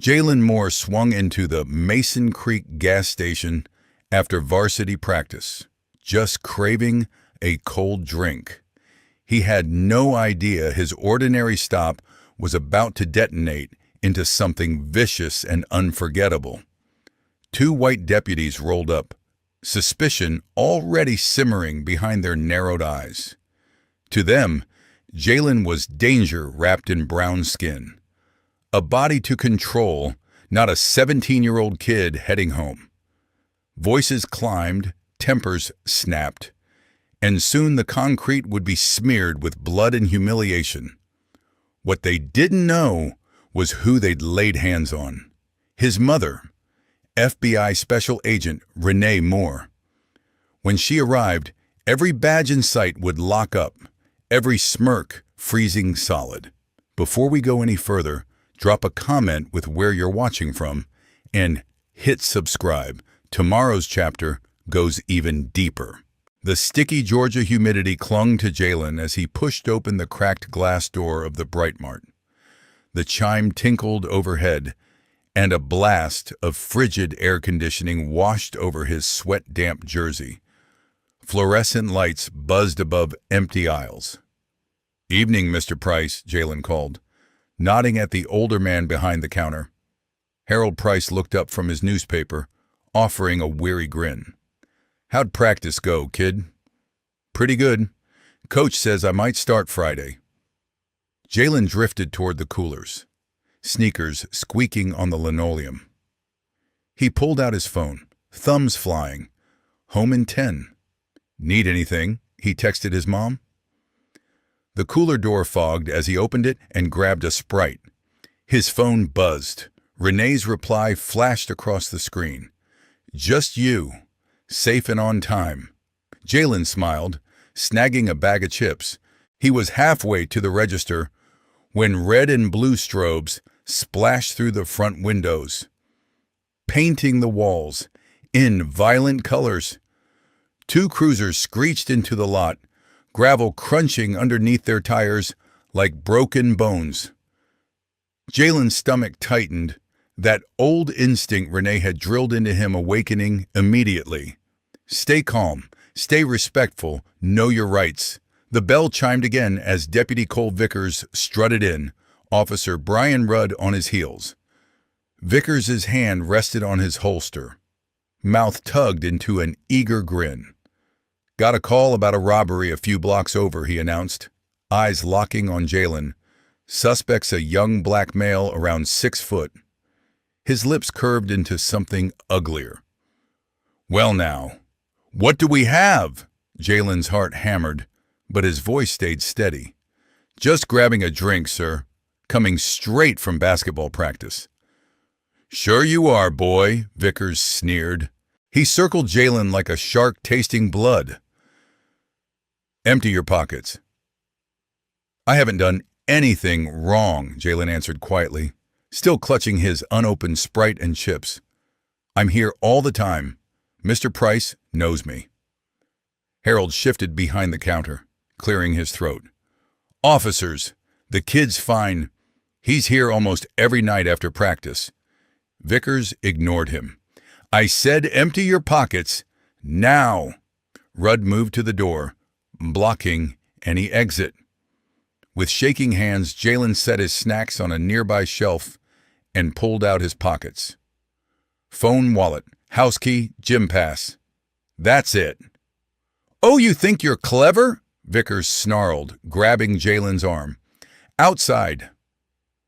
Jalen Moore swung into the Mason Creek gas station after varsity practice, just craving a cold drink. He had no idea his ordinary stop was about to detonate into something vicious and unforgettable. Two white deputies rolled up, suspicion already simmering behind their narrowed eyes. To them, Jalen was danger wrapped in brown skin. A body to control, not a 17-year-old kid heading home. Voices climbed, tempers snapped, and soon the concrete would be smeared with blood and humiliation. What they didn't know was who they'd laid hands on. His mother, FBI Special Agent Renee Moore. When she arrived, every badge in sight would lock up, every smirk freezing solid. Before we go any further, drop a comment with where you're watching from, and hit subscribe. Tomorrow's chapter goes even deeper. The sticky Georgia humidity clung to Jalen as he pushed open the cracked glass door of the Bright Mart. The chime tinkled overhead, and a blast of frigid air conditioning washed over his sweat-damp jersey. Fluorescent lights buzzed above empty aisles. "Evening, Mr. Price," Jalen called, nodding at the older man behind the counter. Harold Price looked up from his newspaper, offering a weary grin. "How'd practice go, kid?" "Pretty good. Coach says I might start Friday." Jalen drifted toward the coolers, sneakers squeaking on the linoleum. He pulled out his phone, thumbs flying. Home in 10. "Need anything?" he texted his mom. The cooler door fogged as he opened it and grabbed a Sprite. His phone buzzed. Renee's reply flashed across the screen. "Just you. Safe and on time." Jalen smiled, snagging a bag of chips. He was halfway to the register when red and blue strobes splashed through the front windows, painting the walls in violent colors. Two cruisers screeched into the lot, gravel crunching underneath their tires like broken bones. Jalen's stomach tightened, that old instinct Renee had drilled into him awakening immediately. Stay calm, stay respectful, know your rights. The bell chimed again as Deputy Cole Vickers strutted in, Officer Brian Rudd on his heels. Vickers's hand rested on his holster. Mouth tugged into an eager grin. "Got a call about a robbery a few blocks over," he announced, eyes locking on Jalen. "Suspect's a young black male around 6 foot. His lips curved into something uglier. "Well now, what do we have?" Jalen's heart hammered, but his voice stayed steady. "Just grabbing a drink, sir. Coming straight from basketball practice." "Sure you are, boy," Vickers sneered. He circled Jalen like a shark tasting blood. "Empty your pockets." "I haven't done anything wrong," Jalen answered quietly, still clutching his unopened Sprite and chips. "I'm here all the time. Mr. Price knows me." Harold shifted behind the counter, clearing his throat. "Officers, the kid's fine. He's here almost every night after practice." Vickers ignored him. "I said empty your pockets, now." Rudd moved to the door, blocking any exit. With shaking hands, Jalen set his snacks on a nearby shelf and pulled out his pockets. "Phone, wallet, house key, gym pass. That's it." "Oh, you think you're clever?" Vickers snarled, grabbing Jalen's arm. "Outside."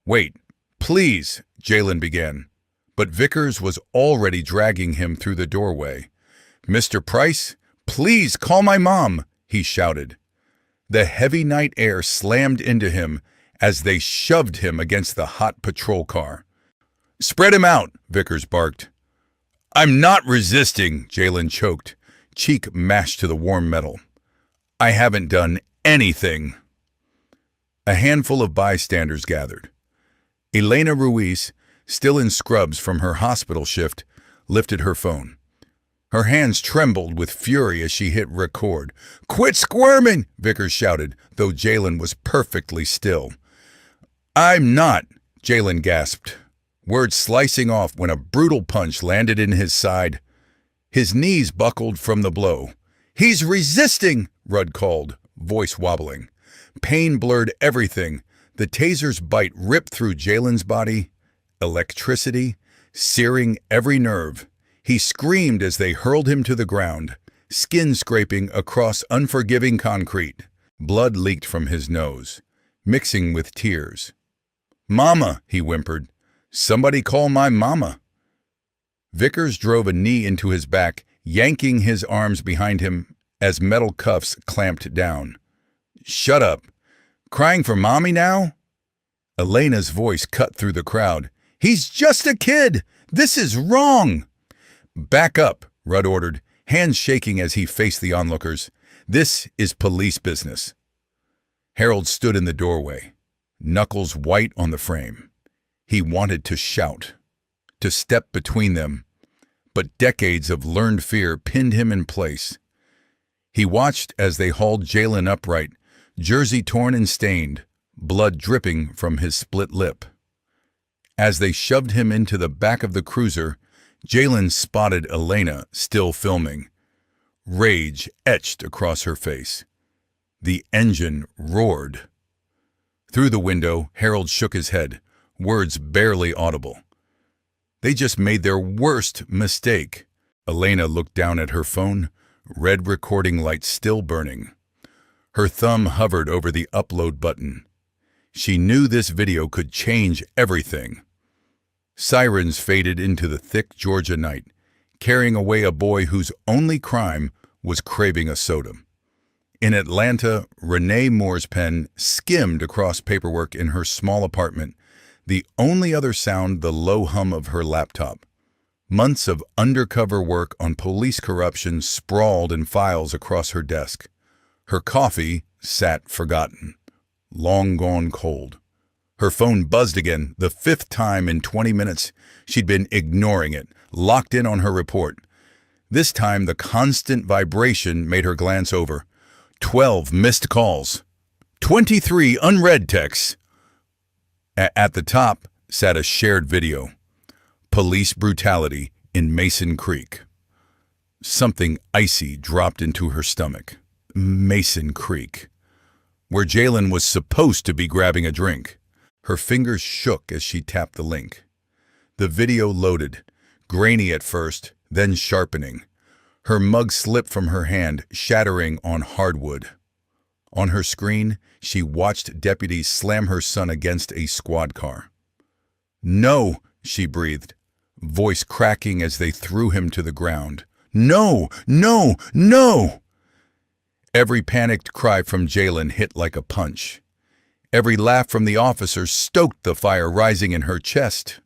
"Wait, please," Jalen began, but Vickers was already dragging him through the doorway. "Mr. Price, please call my mom," he shouted. The heavy night air slammed into him as they shoved him against the hot patrol car. "Spread him out," Vickers barked. "I'm not resisting," Jalen choked, cheek mashed to the warm metal. "I haven't done anything." A handful of bystanders gathered. Elena Ruiz, still in scrubs from her hospital shift, lifted her phone. Her hands trembled with fury as she hit record. "Quit squirming!" Vickers shouted, though Jalen was perfectly still. "I'm not," Jalen gasped. words slicing off when a brutal punch landed in his side. His knees buckled from the blow. "He's resisting," Rudd called, voice wobbling. Pain blurred everything. The taser's bite ripped through Jalen's body, electricity searing every nerve. He screamed as they hurled him to the ground, skin scraping across unforgiving concrete. Blood leaked from his nose, mixing with tears. "Mama," he whimpered. "Somebody call my mama." Vickers drove a knee into his back, yanking his arms behind him as metal cuffs clamped down. "Shut up. Crying for mommy now?" Elena's voice cut through the crowd. "He's just a kid! This is wrong!" "Back up," Rudd ordered, hands shaking as he faced the onlookers. "This is police business." Harold stood in the doorway, knuckles white on the frame. He wanted to shout, to step between them, but decades of learned fear pinned him in place. He watched as they hauled Jalen upright, jersey torn and stained, blood dripping from his split lip. As they shoved him into the back of the cruiser, Jalen spotted Elena still filming. Rage etched across her face. The engine roared. Through the window, Harold shook his head, words barely audible. They just made their worst mistake. Elena looked down at her phone, red recording light still burning. Her thumb hovered over the upload button. She knew this video could change everything. Sirens faded into the thick Georgia night, carrying away a boy whose only crime was craving a soda. In Atlanta, Renee Moore's pen skimmed across paperwork in her small apartment, the only other sound the low hum of her laptop. Months of undercover work on police corruption sprawled in files across her desk. Her coffee sat forgotten, long gone cold. Her phone buzzed again, the 5th time in 20 minutes. She'd been ignoring it, locked in on her report. This time, the constant vibration made her glance over. 12 missed calls. 23 unread texts. At the top sat a shared video. Police brutality in Mason Creek. Something icy dropped into her stomach. Mason Creek, where Jalen was supposed to be grabbing a drink. Her fingers shook as she tapped the link. The video loaded, grainy at first, then sharpening. Her mug slipped from her hand, shattering on hardwood. On her screen, she watched deputies slam her son against a squad car. "No," she breathed, voice cracking as they threw him to the ground. "No! No! No!" Every panicked cry from Jalen hit like a punch. Every laugh from the officer stoked the fire rising in her chest.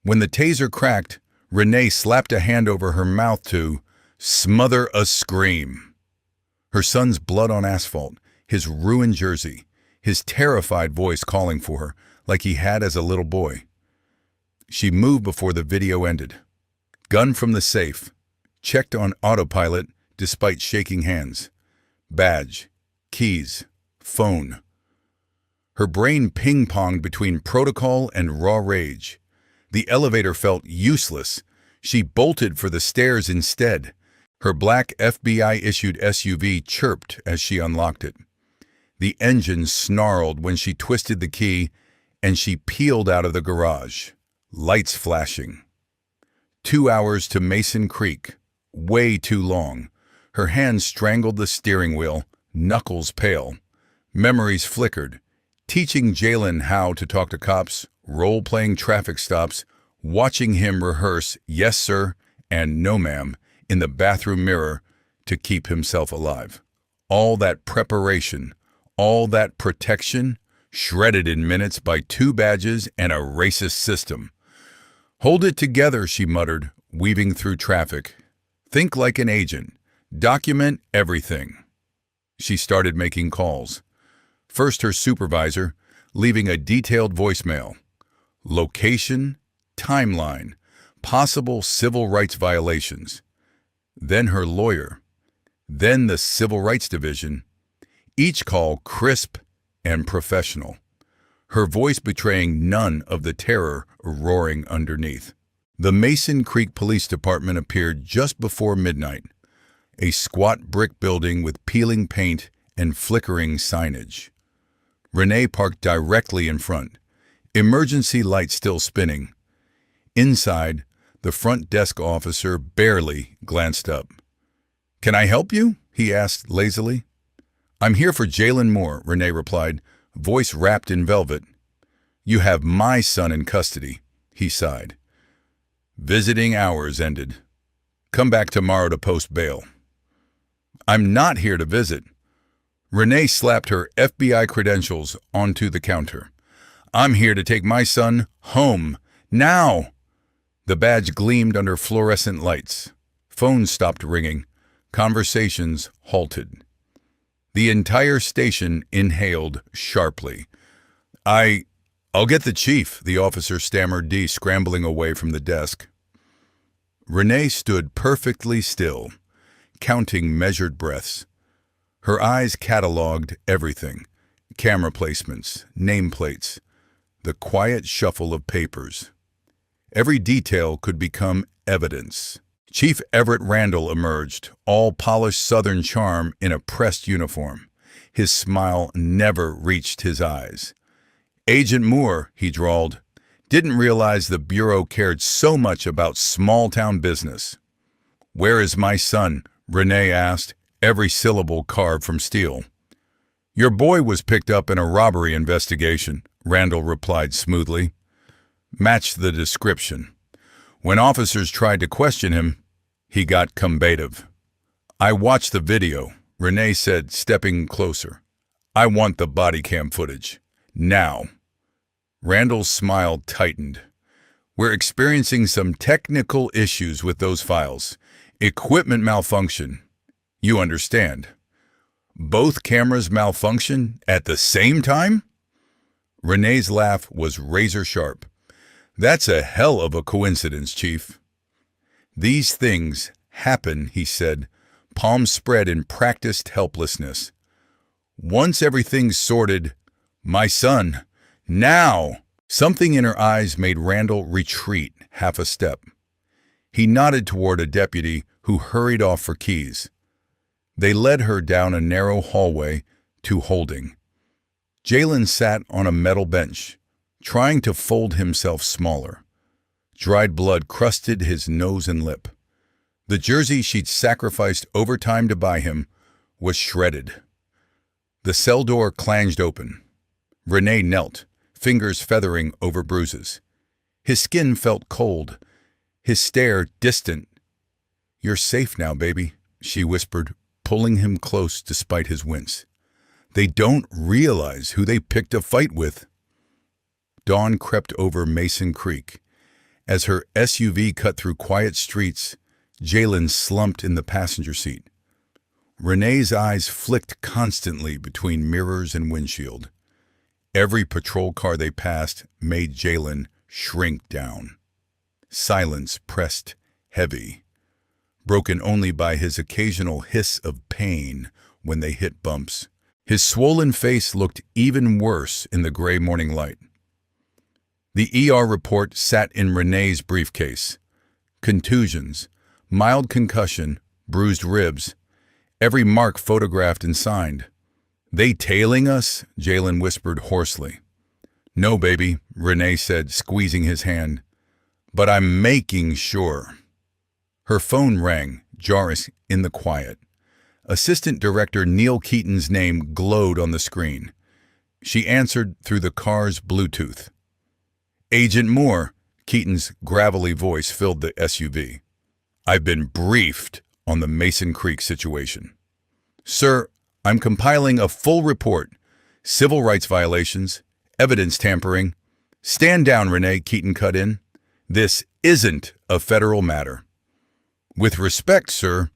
When the taser cracked, Renee slapped a hand over her mouth to smother a scream. Her son's blood on asphalt, his ruined jersey, his terrified voice calling for her, like he had as a little boy. She moved before the video ended. Gun from the safe, checked on autopilot despite shaking hands. Badge, keys, phone. Her brain ping-ponged between protocol and raw rage. The elevator felt useless. She bolted for the stairs instead. Her black FBI-issued SUV chirped as she unlocked it. The engine snarled when she twisted the key, and she peeled out of the garage, lights flashing. 2 hours to Mason Creek, way too long. Her hands strangled the steering wheel, knuckles pale. Memories flickered, teaching Jalen how to talk to cops, role-playing traffic stops, watching him rehearse "yes, sir" and "no, ma'am" in the bathroom mirror to keep himself alive. All that preparation, all that protection, shredded in minutes by 2 badges and a racist system. "Hold it together," she muttered, weaving through traffic. "Think like an agent. Document everything." She started making calls. First her supervisor, leaving a detailed voicemail. Location, timeline, possible civil rights violations. Then her lawyer. Then the Civil Rights Division. Each call crisp and professional. her voice betraying none of the terror roaring underneath. The Mason Creek Police Department appeared just before midnight, a squat brick building with peeling paint and flickering signage. Renee parked directly in front, emergency lights still spinning. Inside, the front desk officer barely glanced up. "Can I help you?" he asked lazily. "I'm here for Jalen Moore," Renee replied, voice wrapped in velvet. "You have my son in custody," he sighed. "Visiting hours ended. Come back tomorrow to post bail." "I'm not here to visit." Renee slapped her FBI credentials onto the counter. "I'm here to take my son home. Now!" The badge gleamed under fluorescent lights. Phones stopped ringing. Conversations halted. The entire station inhaled sharply. I'll get the chief," the officer stammered, scrambling away from the desk. Renee stood perfectly still, counting measured breaths. Her eyes cataloged everything: camera placements, nameplates, the quiet shuffle of papers. Every detail could become evidence. Chief Everett Randall emerged, all polished Southern charm in a pressed uniform. His smile never reached his eyes. "Agent Moore," he drawled, "didn't realize the Bureau cared so much about small-town business." "Where is my son?" Renee asked, every syllable carved from steel. "Your boy was picked up in a robbery investigation," Randall replied smoothly. "Matched the description. When officers tried to question him, he got combative." "I watched the video," Renee said, stepping closer. "I want the body cam footage. Now." Randall's smile tightened. "We're experiencing some technical issues with those files. Equipment malfunction. You understand." "Both cameras malfunction at the same time?" Renee's laugh was razor sharp. "That's a hell of a coincidence, Chief." "These things happen," he said, palms spread in practiced helplessness. "Once everything's sorted, my son, now!" Something in her eyes made Randall retreat half a step. He nodded toward a deputy who hurried off for keys. They led her down a narrow hallway to holding. Jalen sat on a metal bench, trying to fold himself smaller. Dried blood crusted his nose and lip. The jersey she'd sacrificed overtime to buy him was shredded. The cell door clanged open. Renee knelt, fingers feathering over bruises. His skin felt cold, his stare distant. "You're safe now, baby," she whispered, pulling him close despite his wince. "They don't realize who they picked a fight with." Dawn crept over Mason Creek. As her SUV cut through quiet streets, Jalen slumped in the passenger seat. Renee's eyes flicked constantly between mirrors and windshield. Every patrol car they passed made Jalen shrink down. Silence pressed heavy, broken only by his occasional hiss of pain when they hit bumps. His swollen face looked even worse in the gray morning light. The ER report sat in Renee's briefcase. Contusions, mild concussion, bruised ribs, every mark photographed and signed. "They tailing us?" Jalen whispered hoarsely. "No, baby," Renee said, squeezing his hand. "But I'm making sure." Her phone rang, jarring in the quiet. Assistant Director Neil Keaton's name glowed on the screen. She answered through the car's Bluetooth. "Agent Moore," Keaton's gravelly voice filled the SUV. "I've been briefed on the Mason Creek situation." "Sir, I'm compiling a full report. Civil rights violations, evidence tampering." "Stand down, Renee," Keaton cut in. "This isn't a federal matter." "With respect, sir,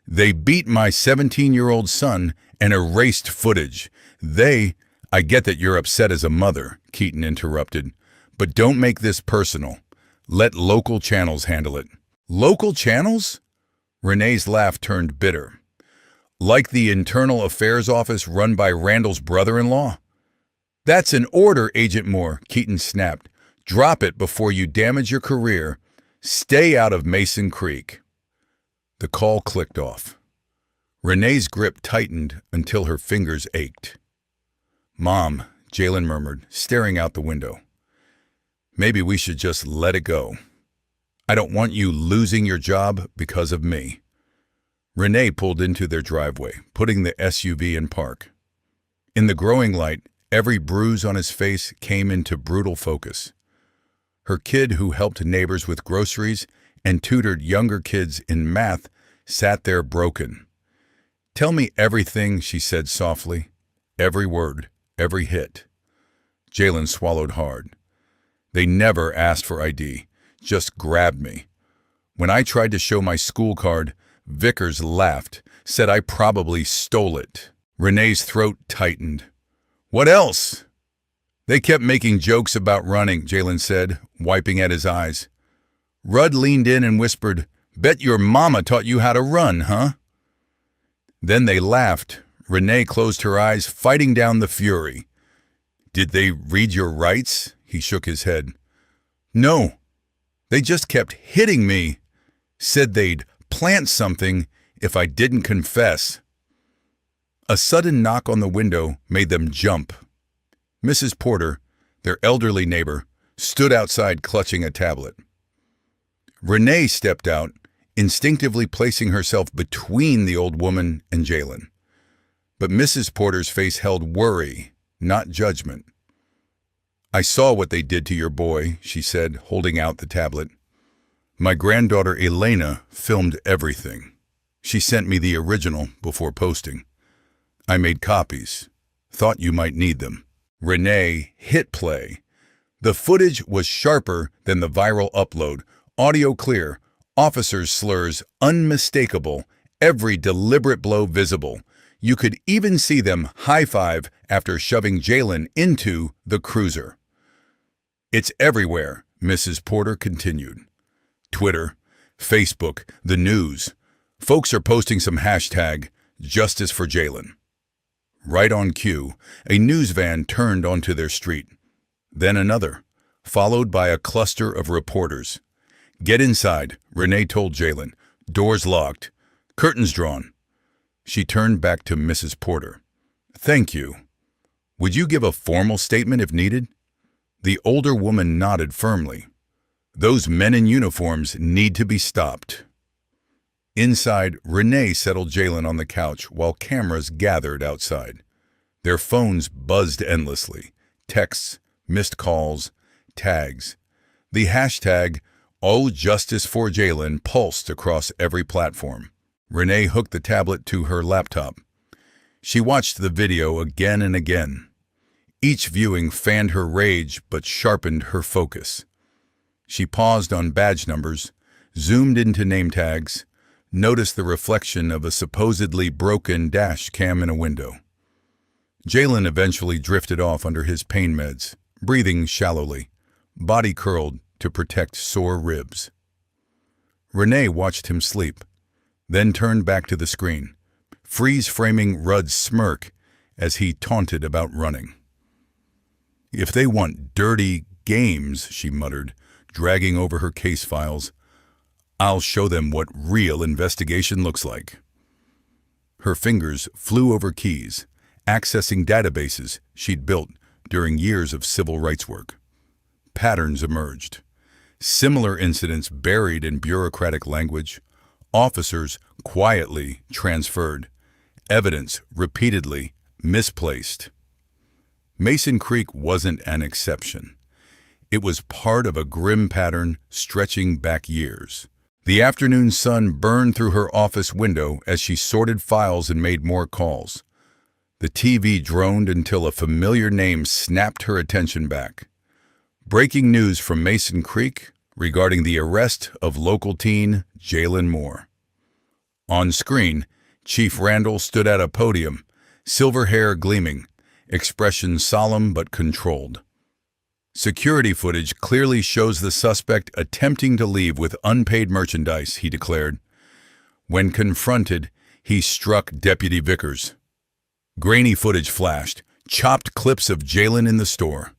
they beat my 17-year-old son and erased footage. I get that you're upset as a mother," Keaton interrupted, "but don't make this personal. Let local channels handle it." "Local channels?" Renee's laugh turned bitter. "Like the Internal Affairs Office run by Randall's brother-in-law?" That's an order, Agent Moore, Keaton snapped. Drop it before you damage your career. Stay out of Mason Creek. The call clicked off. Renee's grip tightened until her fingers ached. Mom, Jalen murmured, staring out the window. Maybe we should just let it go. I don't want you losing your job because of me. Renee pulled into their driveway, putting the SUV in park. In the growing light, every bruise on his face came into brutal focus. Her kid, who helped neighbors with groceries and tutored younger kids in math, sat there broken. Tell me everything, she said softly. Every word, every hit. Jalen swallowed hard. They never asked for ID, just grabbed me. When I tried to show my school card, Vickers laughed, said I probably stole it. Renee's throat tightened. What else? They kept making jokes about running, Jalen said, wiping at his eyes. Rudd leaned in and whispered, Bet your mama taught you how to run, huh? Then they laughed. Renee closed her eyes, fighting down the fury. Did they read your rights? He shook his head. No. They just kept hitting me. Said they'd plant something if I didn't confess. A sudden knock on the window made them jump. Mrs. Porter, their elderly neighbor, stood outside clutching a tablet. Renee stepped out, instinctively placing herself between the old woman and Jalen. But Mrs. Porter's face held worry, not judgment. I saw what they did to your boy, she said, holding out the tablet. My granddaughter Elena filmed everything. She sent me the original before posting. I made copies. Thought you might need them. Renee hit play. The footage was sharper than the viral upload, audio clear, officers' slurs unmistakable, every deliberate blow visible. You could even see them high-five after shoving Jalen into the cruiser. It's everywhere, Mrs. Porter continued. Twitter, Facebook, the news. Folks are posting some hashtag, Justice for Jalen. Right on cue, a news van turned onto their street. Then another, followed by a cluster of reporters. Get inside, Renee told Jalen. Doors locked. Curtains drawn. She turned back to Mrs. Porter. Thank you. Would you give a formal statement if needed? The older woman nodded firmly. Those men in uniforms need to be stopped. Inside, Renee settled Jalen on the couch while cameras gathered outside. Their phones buzzed endlessly. Texts, missed calls, tags. The hashtag, #OhJusticeForJalen pulsed across every platform. Renee hooked the tablet to her laptop. She watched the video again and again. Each viewing fanned her rage but sharpened her focus. She paused on badge numbers, zoomed into name tags, noticed the reflection of a supposedly broken dash cam in a window. Jalen eventually drifted off under his pain meds, breathing shallowly, body curled to protect sore ribs. Renee watched him sleep, then turned back to the screen, freeze-framing Rudd's smirk as he taunted about running. If they want dirty games, she muttered, dragging over her case files, I'll show them what real investigation looks like. Her fingers flew over keys, accessing databases she'd built during years of civil rights work. Patterns emerged. Similar incidents buried in bureaucratic language, officers quietly transferred, evidence repeatedly misplaced. Mason Creek wasn't an exception. It was part of a grim pattern stretching back years. The afternoon sun burned through her office window as she sorted files and made more calls. The TV droned until a familiar name snapped her attention back. Breaking news from Mason Creek regarding the arrest of local teen Jalen Moore. On screen, Chief Randall stood at a podium, silver hair gleaming, expression solemn but controlled. Security footage clearly shows the suspect attempting to leave with unpaid merchandise, he declared. When confronted, he struck Deputy Vickers. Grainy footage flashed, chopped clips of Jalen in the store.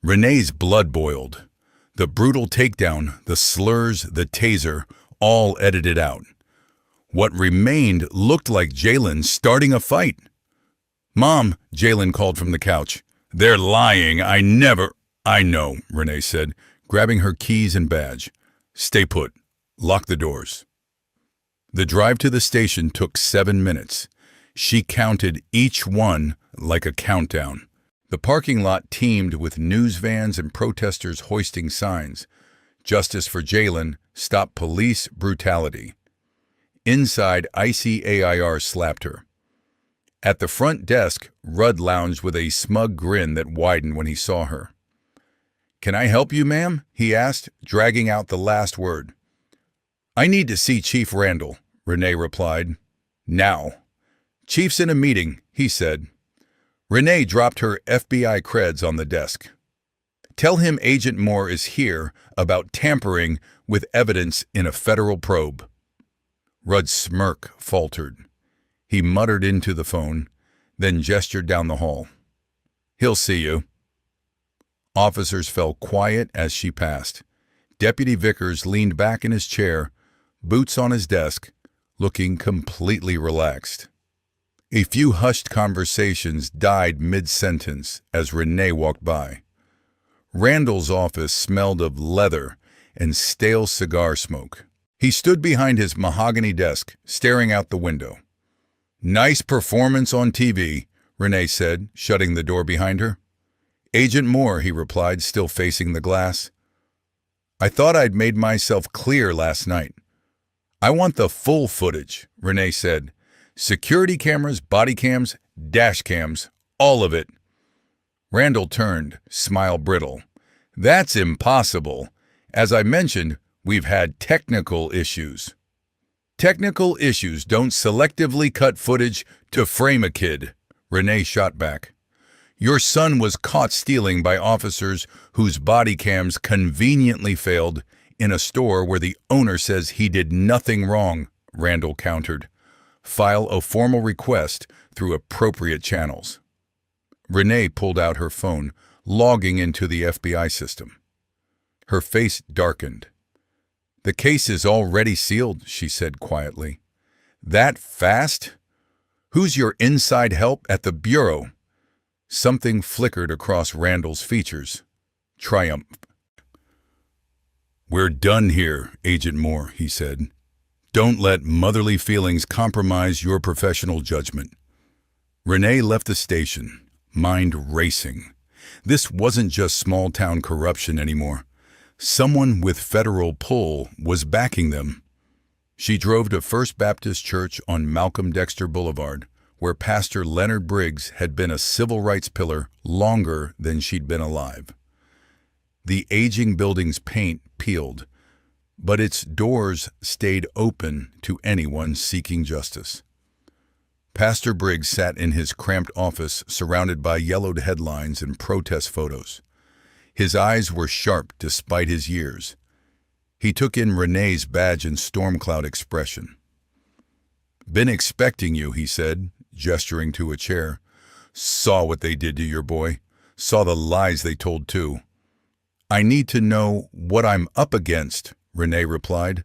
Renee's blood boiled. The brutal takedown, the slurs, the taser, all edited out. What remained looked like Jalen starting a fight. "Mom," Jalen called from the couch. "They're lying. I know," Renee said, grabbing her keys and badge. "Stay put. Lock the doors." The drive to the station took 7 minutes. She counted each one like a countdown. The parking lot teemed with news vans and protesters hoisting signs. "Justice for Jalen. Stop police brutality." Inside, icy AIR slapped her. At the front desk, Rudd lounged with a smug grin that widened when he saw her. "Can I help you, ma'am?" he asked, dragging out the last word. "I need to see Chief Randall," Renee replied. "Now." "Chief's in a meeting," he said. Renee dropped her FBI creds on the desk. "Tell him Agent Moore is here about tampering with evidence in a federal probe." Rudd's smirk faltered. He muttered into the phone, then gestured down the hall. "He'll see you." Officers fell quiet as she passed. Deputy Vickers leaned back in his chair, boots on his desk, looking completely relaxed. A few hushed conversations died mid-sentence as Renee walked by. Randall's office smelled of leather and stale cigar smoke. He stood behind his mahogany desk, staring out the window. "Nice performance on TV," Renee said, shutting the door behind her. "Agent Moore," he replied, still facing the glass. "I thought I'd made myself clear last night." "I want the full footage," Renee said. "Security cameras, body cams, dash cams, all of it." Randall turned, smile brittle. "That's impossible. As I mentioned, we've had technical issues." "Technical issues don't selectively cut footage to frame a kid," Renee shot back. "Your son was caught stealing by officers whose body cams conveniently failed in a store where the owner says he did nothing wrong," Randall countered. "File a formal request through appropriate channels." Renee pulled out her phone, logging into the FBI system. Her face darkened. "The case is already sealed," she said quietly. "That fast? Who's your inside help at the Bureau?" Something flickered across Randall's features. Triumph. "We're done here, Agent Moore," he said. "Don't let motherly feelings compromise your professional judgment." Renee left the station, mind racing. This wasn't just small-town corruption anymore. Someone with federal pull was backing them. She drove to First Baptist Church on Malcolm Dexter Boulevard, where Pastor Leonard Briggs had been a civil rights pillar longer than she'd been alive. The aging building's paint peeled, but its doors stayed open to anyone seeking justice. Pastor Briggs sat in his cramped office surrounded by yellowed headlines and protest photos. His eyes were sharp despite his years. He took in Renee's badge and storm cloud expression. "Been expecting you," he said, gesturing to a chair. "Saw what they did to your boy. Saw the lies they told too." "I need to know what I'm up against," Renee replied.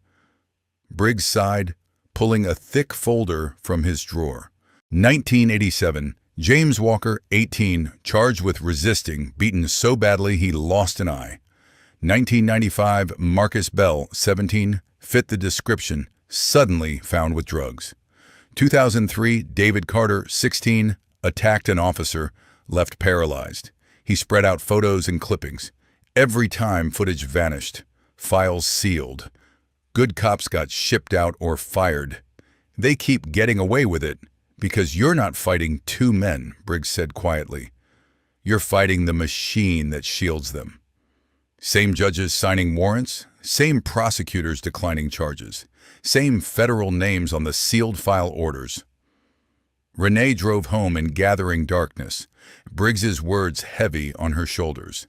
Briggs sighed, pulling a thick folder from his drawer. 1987, James Walker, 18, charged with resisting, beaten so badly he lost an eye. 1995, Marcus Bell, 17, fit the description, suddenly found with drugs. 2003, David Carter, 16, attacked an officer, left paralyzed. He spread out photos and clippings. Every time footage vanished, files sealed. Good cops got shipped out or fired. They keep getting away with it because you're not fighting two men, Briggs said quietly. You're fighting the machine that shields them. Same judges signing warrants, same prosecutors declining charges, same federal names on the sealed file orders. Renee drove home in gathering darkness, Briggs's words heavy on her shoulders.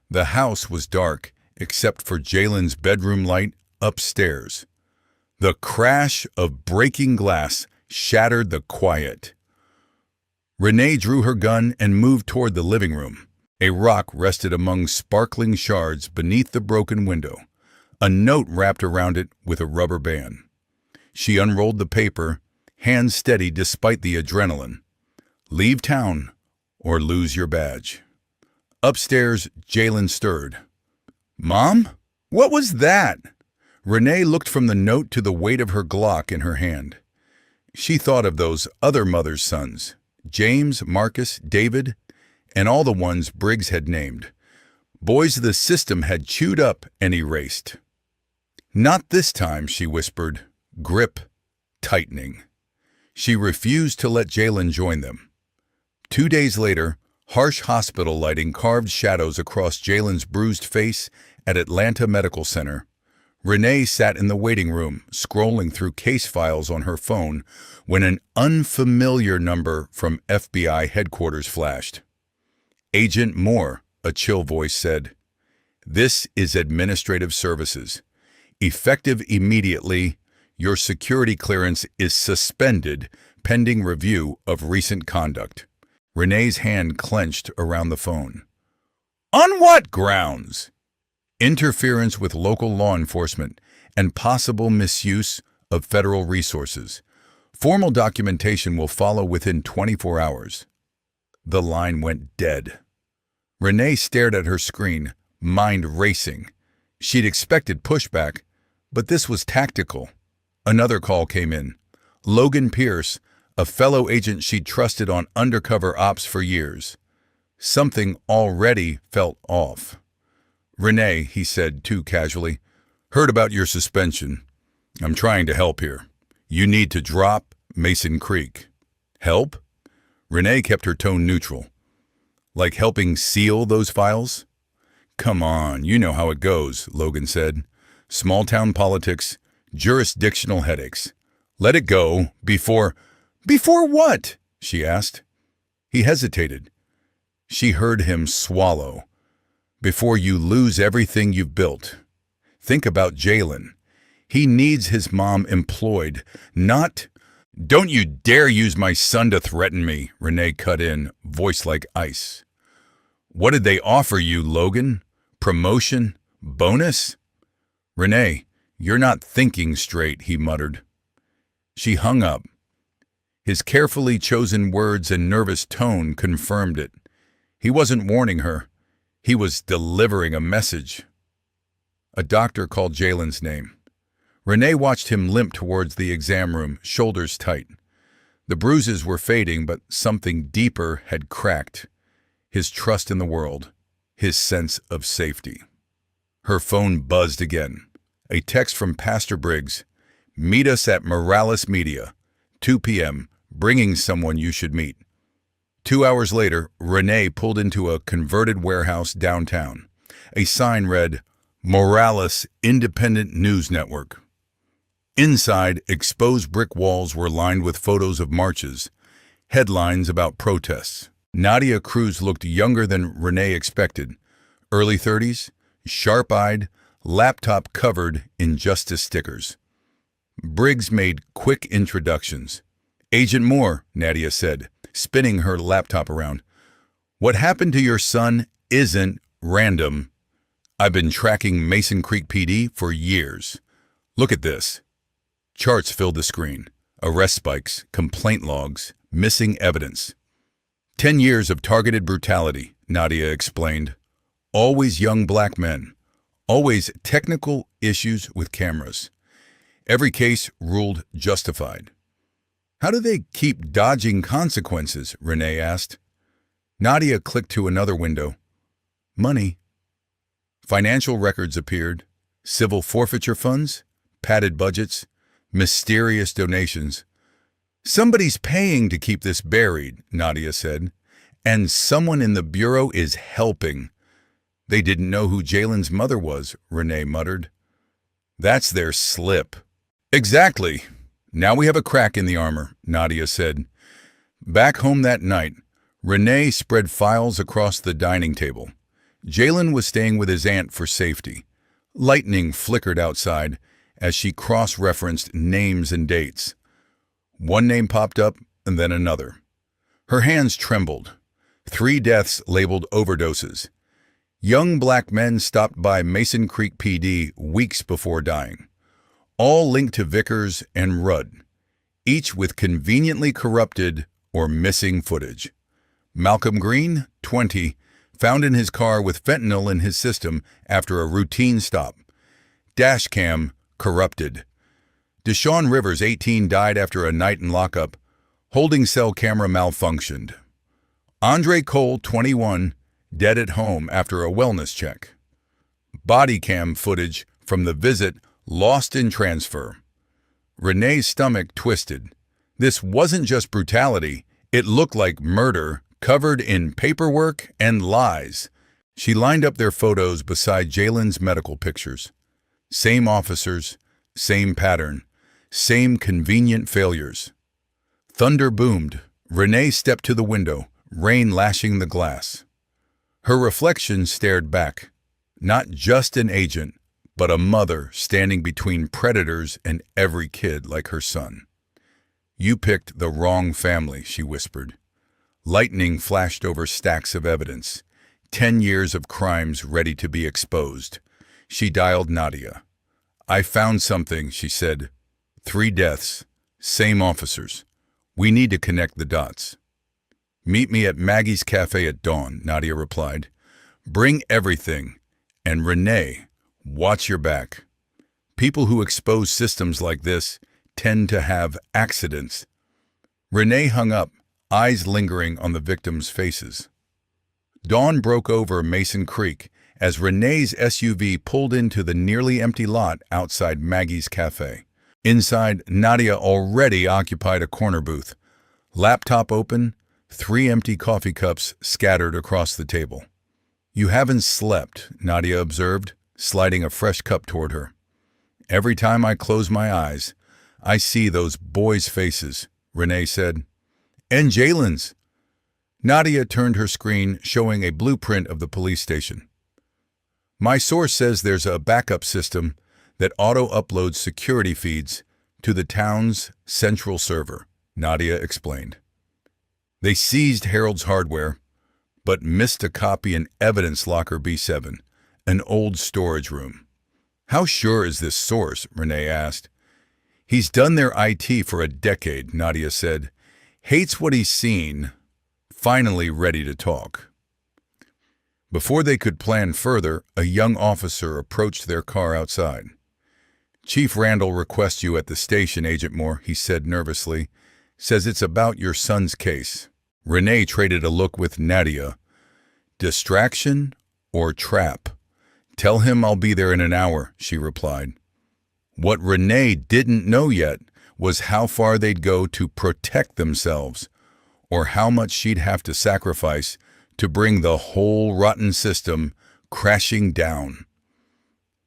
The house was dark except for Jalen's bedroom light upstairs. The crash of breaking glass shattered the quiet. Renee drew her gun and moved toward the living room. A rock rested among sparkling shards beneath the broken window, a note wrapped around it with a rubber band. She unrolled the paper, hands steady despite the adrenaline. Leave town or lose your badge. Upstairs, Jalen stirred. "Mom? What was that?" Renee looked from the note to the weight of her Glock in her hand. She thought of those other mothers' sons, James, Marcus, David, and all the ones Briggs had named. Boys the system had chewed up and erased. "Not this time," she whispered, grip tightening. She refused to let Jalen join them. 2 days later, harsh hospital lighting carved shadows across Jalen's bruised face at Atlanta Medical Center. Renee sat in the waiting room, scrolling through case files on her phone, when an unfamiliar number from FBI headquarters flashed. "Agent Moore," a chill voice said. "This is Administrative Services. Effective immediately, your security clearance is suspended pending review of recent conduct." Renee's hand clenched around the phone. "On what grounds?" "Interference with local law enforcement and possible misuse of federal resources. Formal documentation will follow within 24 hours. The line went dead. Renee stared at her screen, mind racing. She'd expected pushback, but this was tactical. Another call came in. Logan Pierce, a fellow agent she'd trusted on undercover ops for years. Something already felt off. "Renee," he said too casually, "heard about your suspension. I'm trying to help here. You need to drop Mason Creek." "Help?" Renee kept her tone neutral. "Like helping seal those files?" "Come on, you know how it goes," Logan said. "Small-town politics, jurisdictional headaches. Let it go before—" "Before what?" she asked. He hesitated. She heard him swallow. "Before you lose everything you've built. Think about Jalen. He needs his mom employed, not—" "Don't you dare use my son to threaten me," Renee cut in, voice like ice. "What did they offer you, Logan? Promotion? Bonus?" "Renee, you're not thinking straight," he muttered. She hung up. His carefully chosen words and nervous tone confirmed it. He wasn't warning her. He was delivering a message. A doctor called Jalen's name. Renee watched him limp towards the exam room, shoulders tight. The bruises were fading, but something deeper had cracked. His trust in the world, his sense of safety. Her phone buzzed again. A text from Pastor Briggs. "Meet us at Morales Media, 2 p.m., bringing someone you should meet." 2 hours later, Renee pulled into a converted warehouse downtown. A sign read, "Morales Independent News Network." Inside, exposed brick walls were lined with photos of marches, headlines about protests. Nadia Cruz looked younger than Renee expected. Early 30s, sharp-eyed, laptop covered in justice stickers. Briggs made quick introductions. "Agent Moore," Nadia said, spinning her laptop around. "What happened to your son isn't random. I've been tracking Mason Creek PD for years. Look at this." Charts filled the screen. Arrest spikes, complaint logs, missing evidence. 10 years of targeted brutality, Nadia explained. Always young black men. Always technical issues with cameras. Every case ruled justified. "How do they keep dodging consequences?" Renee asked. Nadia clicked to another window. "Money." Financial records appeared. Civil forfeiture funds, padded budgets, mysterious donations. "Somebody's paying to keep this buried," Nadia said. "And someone in the Bureau is helping." "They didn't know who Jalen's mother was," Renee muttered. "That's their slip." "Exactly. Now we have a crack in the armor," Nadia said. Back home that night, Renee spread files across the dining table. Jalen was staying with his aunt for safety. Lightning flickered outside as she cross-referenced names and dates. One name popped up, and then another. Her hands trembled. 3 deaths labeled overdoses. Young black men stopped by Mason Creek PD weeks before dying. All linked to Vickers and Rudd, each with conveniently corrupted or missing footage. Malcolm Green, 20, found in his car with fentanyl in his system after a routine stop. Dashcam corrupted. Deshaun Rivers, 18, died after a night in lockup. Holding cell camera malfunctioned. Andre Cole, 21, dead at home after a wellness check. Body cam footage from the visit lost in transfer. Renee's stomach twisted. This wasn't just brutality, it looked like murder covered in paperwork and lies. She lined up their photos beside Jalen's medical pictures. Same officers, same pattern, same convenient failures. Thunder boomed. Renee stepped to the window, rain lashing the glass. Her reflection stared back. Not just an agent, but a mother standing between predators and every kid like her son. "You picked the wrong family," she whispered. Lightning flashed over stacks of evidence. 10 years of crimes ready to be exposed. She dialed Nadia. "I found something," she said. 3 deaths. Same officers. We need to connect the dots. "Meet me at Maggie's Cafe at dawn," Nadia replied. "Bring everything. And Renee, watch your back. People who expose systems like this tend to have accidents." Renee hung up, eyes lingering on the victims' faces. Dawn broke over Mason Creek as Renee's SUV pulled into the nearly empty lot outside Maggie's Cafe. Inside, Nadia already occupied a corner booth. Laptop open, 3 empty coffee cups scattered across the table. "You haven't slept," Nadia observed, sliding a fresh cup toward her. "Every time I close my eyes, I see those boys' faces," Renee said. "And Jalen's." Nadia turned her screen, showing a blueprint of the police station. "My source says there's a backup system that auto-uploads security feeds to the town's central server," Nadia explained. "They seized Harold's hardware, but missed a copy in Evidence Locker B7, an old storage room." "How sure is this source?" Renee asked. "He's done their IT for a decade," Nadia said. "Hates what he's seen, finally ready to talk." Before they could plan further, a young officer approached their car outside. "Chief Randall requests you at the station, Agent Moore," he said nervously. "Says it's about your son's case." Renee traded a look with Nadia. "Distraction or trap?" "Tell him I'll be there in an hour," she replied. What Renee didn't know yet was how far they'd go to protect themselves, or how much she'd have to sacrifice to bring the whole rotten system crashing down.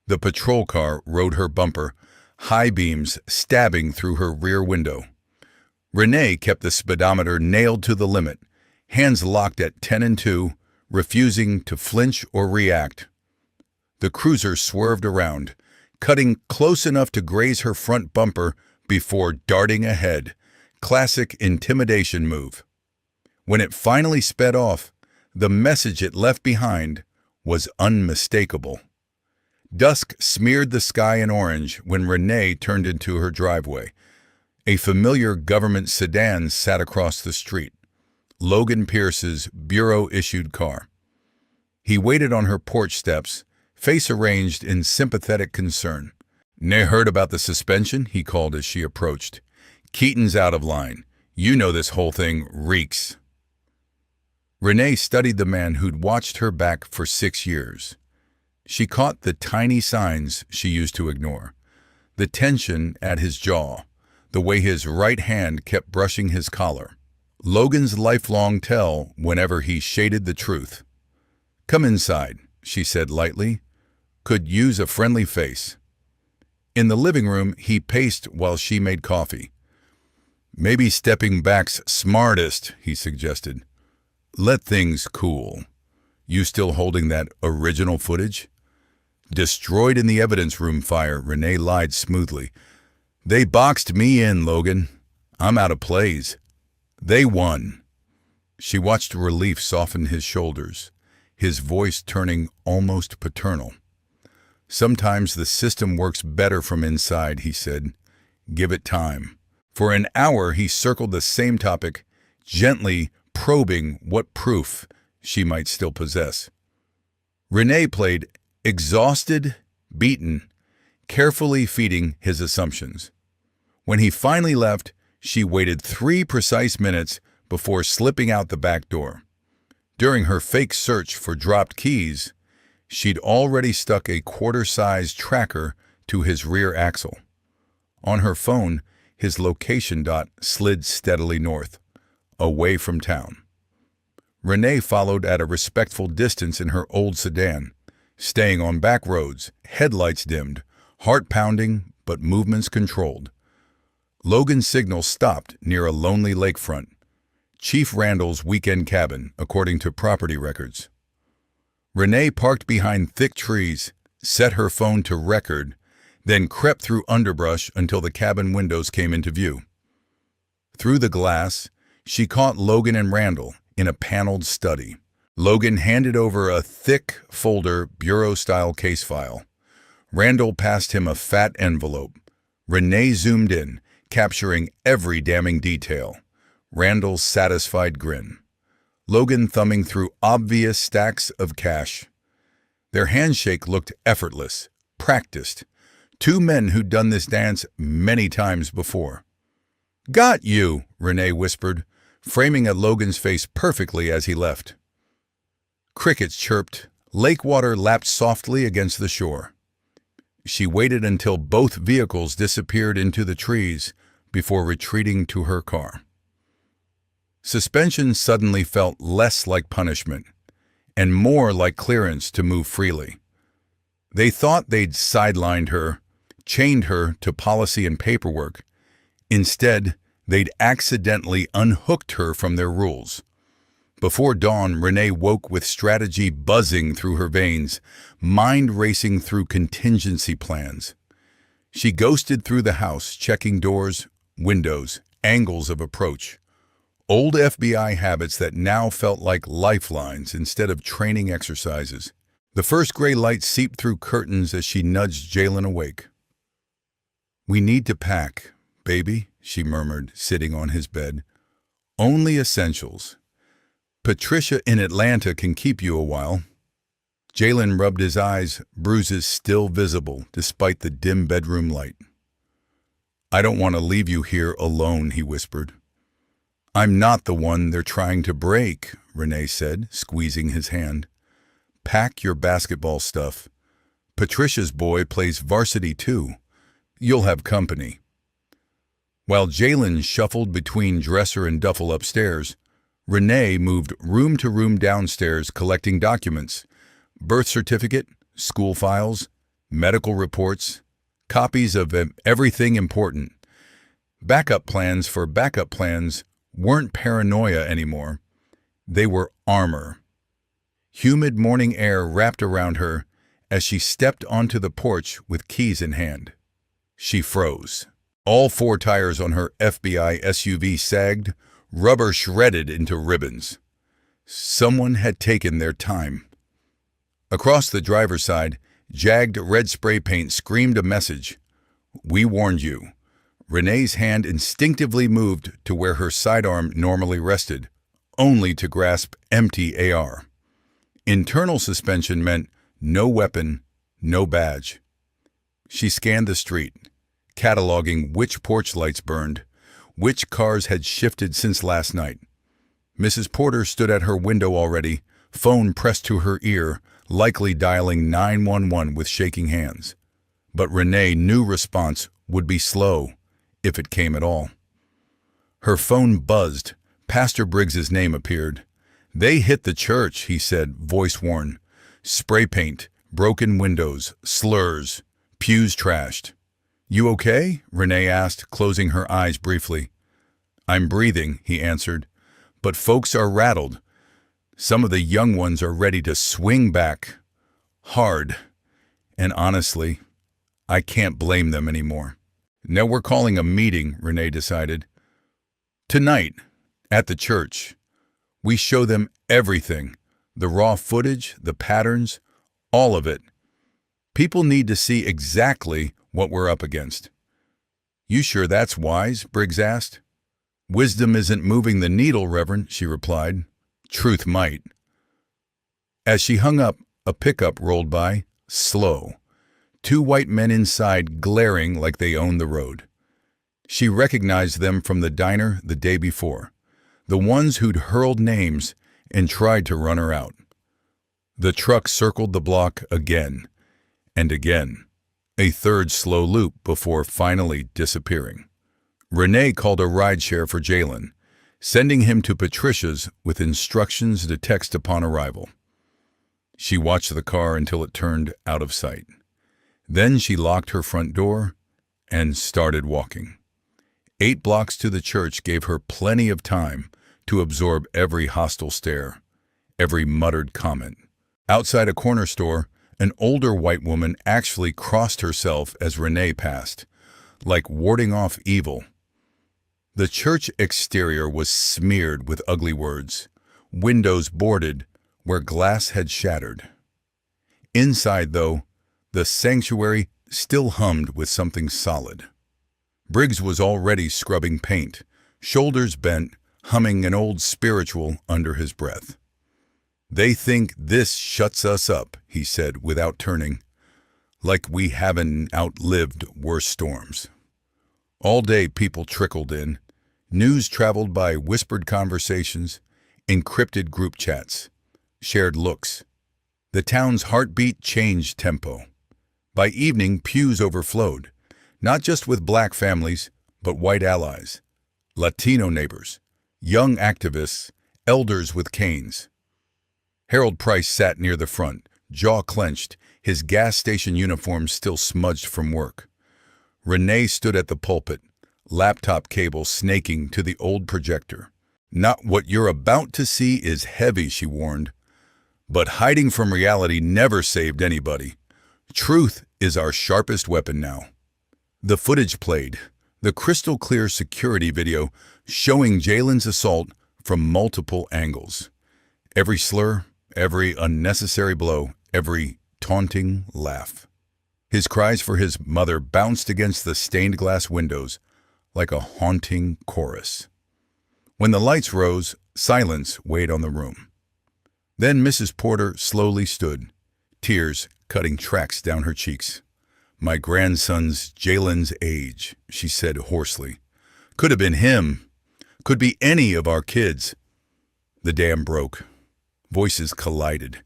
The patrol car rode her bumper, high beams stabbing through her rear window. Renee kept the speedometer nailed to the limit, hands locked at 10 and 2, refusing to flinch or react. The cruiser swerved around, cutting close enough to graze her front bumper before darting ahead. Classic intimidation move. When it finally sped off, the message it left behind was unmistakable. Dusk smeared the sky in orange when Renee turned into her driveway. A familiar government sedan sat across the street, Logan Pierce's bureau-issued car. He waited on her porch steps, face arranged in sympathetic concern. "Ne heard about the suspension?" he called as she approached. "Keaton's out of line. You know this whole thing reeks." Renee studied the man who'd watched her back for 6 years. She caught the tiny signs she used to ignore. The tension at his jaw, the way his right hand kept brushing his collar. Logan's lifelong tell whenever he shaded the truth. "Come inside," she said lightly. "Could use a friendly face." In the living room, he paced while she made coffee. "Maybe stepping back's smartest," he suggested. "Let things cool. You still holding that original footage?" "Destroyed in the evidence room fire," Renee lied smoothly. "They boxed me in, Logan. I'm out of plays. They won." She watched relief soften his shoulders, his voice turning almost paternal. "Sometimes the system works better from inside," he said. "Give it time." For an hour he circled the same topic, gently probing what proof she might still possess. Renee played exhausted, beaten, carefully feeding his assumptions. When he finally left, she waited 3 precise minutes before slipping out the back door. During her fake search for dropped keys, she'd already stuck a quarter-size tracker to his rear axle. On her phone, his location dot slid steadily north, away from town. Renee followed at a respectful distance in her old sedan, staying on back roads, headlights dimmed, heart pounding, but movements controlled. Logan's signal stopped near a lonely lakefront, Chief Randall's weekend cabin, according to property records. Renee parked behind thick trees, set her phone to record, then crept through underbrush until the cabin windows came into view. Through the glass, she caught Logan and Randall in a paneled study. Logan handed over a thick folder bureau-style case file. Randall passed him a fat envelope. Renee zoomed in, capturing every damning detail. Randall's satisfied grin. Logan thumbing through obvious stacks of cash. Their handshake looked effortless, practiced. 2 men who'd done this dance many times before. "Got you," Renee whispered, framing at Logan's face perfectly as he left. Crickets chirped. Lake water lapped softly against the shore. She waited until both vehicles disappeared into the trees before retreating to her car. Suspension suddenly felt less like punishment and more like clearance to move freely. They thought they'd sidelined her, chained her to policy and paperwork. Instead, they'd accidentally unhooked her from their rules. Before dawn, Renee woke with strategy buzzing through her veins, mind racing through contingency plans. She ghosted through the house, checking doors, windows, angles of approach. Old FBI habits that now felt like lifelines instead of training exercises. The first gray light seeped through curtains as she nudged Jalen awake. "We need to pack, baby," she murmured, sitting on his bed. "Only essentials. Patricia in Atlanta can keep you a while." Jalen rubbed his eyes, bruises still visible despite the dim bedroom light. "I don't want to leave you here alone," he whispered. "I'm not the one they're trying to break," Renee said, squeezing his hand. "Pack your basketball stuff. Patricia's boy plays varsity too. You'll have company." While Jalen shuffled between dresser and duffel upstairs, Renee moved room to room downstairs collecting documents, birth certificate, school files, medical reports, copies of everything important. Backup plans for backup plans weren't paranoia anymore. They were armor. Humid morning air wrapped around her as she stepped onto the porch with keys in hand. She froze. All 4 tires on her FBI SUV sagged, rubber shredded into ribbons. Someone had taken their time. Across the driver's side, jagged red spray paint screamed a message. "We warned you." Renee's hand instinctively moved to where her sidearm normally rested, only to grasp empty AR. Internal suspension meant no weapon, no badge. She scanned the street, cataloging which porch lights burned, which cars had shifted since last night. Mrs. Porter stood at her window already, phone pressed to her ear, likely dialing 911 with shaking hands. But Renee knew response would be slow, if it came at all. Her phone buzzed. Pastor Briggs's name appeared. "They hit the church," he said, voice worn. "Spray paint, broken windows, slurs, pews trashed." "You okay?" Renee asked, closing her eyes briefly. "I'm breathing," he answered. "But folks are rattled. Some of the young ones are ready to swing back. Hard. And honestly, I can't blame them anymore." "Now we're calling a meeting," Renee decided. "Tonight, at the church. We show them everything, the raw footage, the patterns, all of it. People need to see exactly what we're up against. You sure that's wise? Briggs asked. Wisdom isn't moving the needle, Reverend, she replied. Truth might. As she hung up, a pickup rolled by, slow. Two white men inside glaring like they owned the road. She recognized them from the diner the day before, the ones who'd hurled names and tried to run her out. The truck circled the block again and again, a third slow loop before finally disappearing. Renee called a rideshare for Jalen, sending him to Patricia's with instructions to text upon arrival. She watched the car until it turned out of sight. Then she locked her front door and started walking. 8 blocks to the church gave her plenty of time to absorb every hostile stare, every muttered comment. Outside a corner store, an older white woman actually crossed herself as Renee passed, like warding off evil. The church exterior was smeared with ugly words, windows boarded where glass had shattered. Inside, though, the sanctuary still hummed with something solid. Briggs was already scrubbing paint, shoulders bent, humming an old spiritual under his breath. They think this shuts us up, he said without turning, like we haven't outlived worse storms. All day people trickled in. News traveled by whispered conversations, encrypted group chats, shared looks. The town's heartbeat changed tempo. By evening, pews overflowed, not just with black families, but white allies, Latino neighbors, young activists, elders with canes. Harold Price sat near the front, jaw clenched, his gas station uniform still smudged from work. Renee stood at the pulpit, laptop cable snaking to the old projector. Not what you're about to see is heavy, she warned. But hiding from reality never saved anybody. Truth is our sharpest weapon now. The footage played, the crystal-clear security video showing Jalen's assault from multiple angles. Every slur, every unnecessary blow, every taunting laugh. His cries for his mother bounced against the stained glass windows like a haunting chorus. When the lights rose, silence weighed on the room. Then Mrs. Porter slowly stood, tears cutting tracks down her cheeks. My grandson's Jalen's age, she said hoarsely. Could have been him. Could be any of our kids. The dam broke. Voices collided,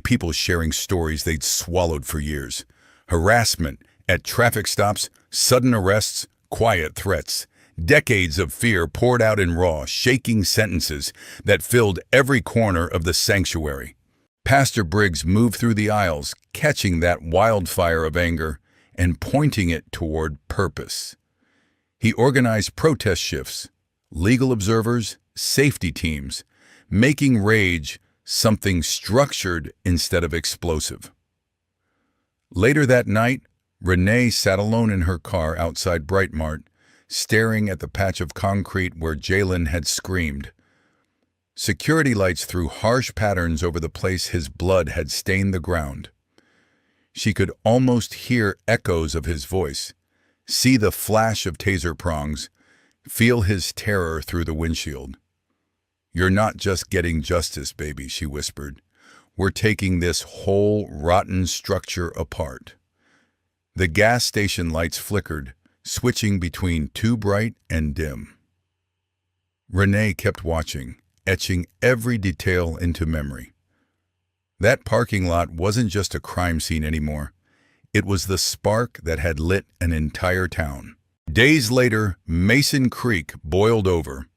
people sharing stories they'd swallowed for years. Harassment at traffic stops, sudden arrests, quiet threats. Decades of fear poured out in raw, shaking sentences that filled every corner of the sanctuary. Pastor Briggs moved through the aisles, catching that wildfire of anger and pointing it toward purpose. He organized protest shifts, legal observers, safety teams, making rage something structured instead of explosive. Later that night, Renee sat alone in her car outside Brightmart, staring at the patch of concrete where Jalen had screamed. Security lights threw harsh patterns over the place his blood had stained the ground. She could almost hear echoes of his voice, see the flash of taser prongs, feel his terror through the windshield. You're not just getting justice, baby, she whispered. We're taking this whole rotten structure apart. The gas station lights flickered, switching between too bright and dim. Renee kept watching, etching every detail into memory. That parking lot wasn't just a crime scene anymore. It was the spark that had lit an entire town. Days later, Mason Creek boiled over.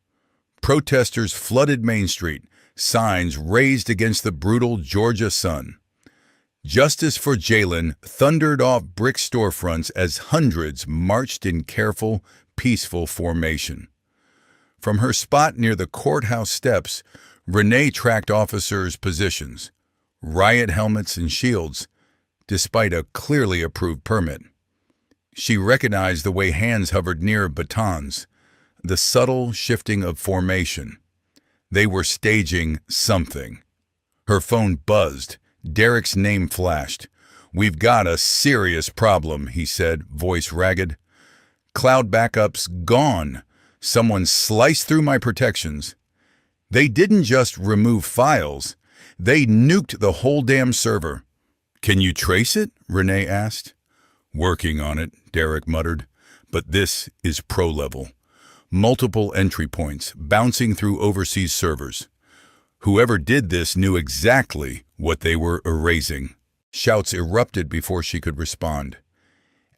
Protesters flooded Main Street, signs raised against the brutal Georgia sun. Justice for Jalen thundered off brick storefronts as hundreds marched in careful, peaceful formation. From her spot near the courthouse steps, Renee tracked officers' positions, riot helmets and shields, despite a clearly approved permit. She recognized the way hands hovered near batons, the subtle shifting of formation. They were staging something. Her phone buzzed. Derek's name flashed. "We've got a serious problem," he said, voice ragged. "Cloud backup's gone. Someone sliced through my protections." They didn't just remove files. They nuked the whole damn server. "Can you trace it?" Renee asked. "Working on it," Derek muttered. "But this is pro level. Multiple entry points, bouncing through overseas servers. Whoever did this knew exactly what they were erasing." Shouts erupted before she could respond.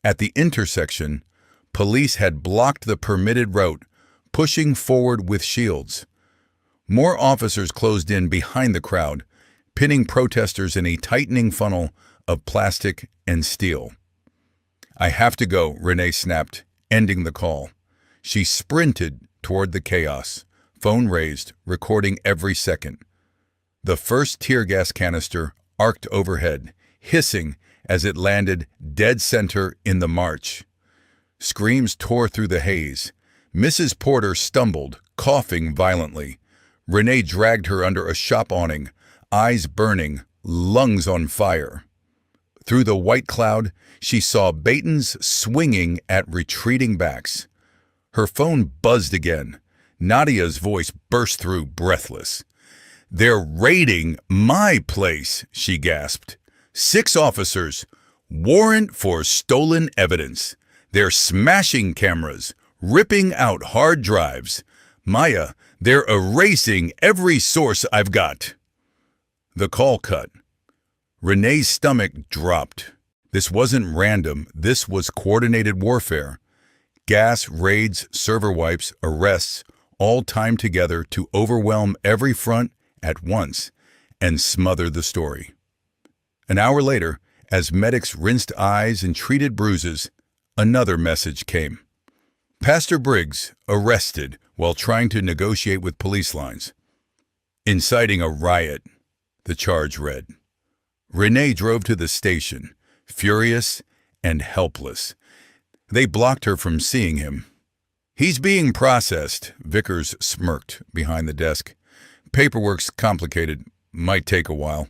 At the intersection, police had blocked the permitted route, pushing forward with shields. More officers closed in behind the crowd, pinning protesters in a tightening funnel of plastic and steel. "I have to go," Renee snapped, ending the call. She sprinted toward the chaos, phone raised, recording every second. The first tear gas canister arced overhead, hissing as it landed dead center in the march. Screams tore through the haze. Mrs. Porter stumbled, coughing violently. Renee dragged her under a shop awning, eyes burning, lungs on fire. Through the white cloud, she saw Batons swinging at retreating backs. Her phone buzzed again. Nadia's voice burst through, breathless. "They're raiding my place," she gasped. 6 officers. Warrant for stolen evidence. They're smashing cameras, ripping out hard drives. Maya, they're erasing every source I've got." The call cut. Renee's stomach dropped. This wasn't random. This was coordinated warfare. Gas, raids, server wipes, arrests, all timed together to overwhelm every front at once and smother the story. An hour later, as medics rinsed eyes and treated bruises, another message came. "Pastor Briggs arrested while trying to negotiate with police lines. Inciting a riot," the charge read. Renee drove to the station, furious and helpless. They blocked her from seeing him. "He's being processed," Vickers smirked behind the desk. "Paperwork's complicated. Might take a while."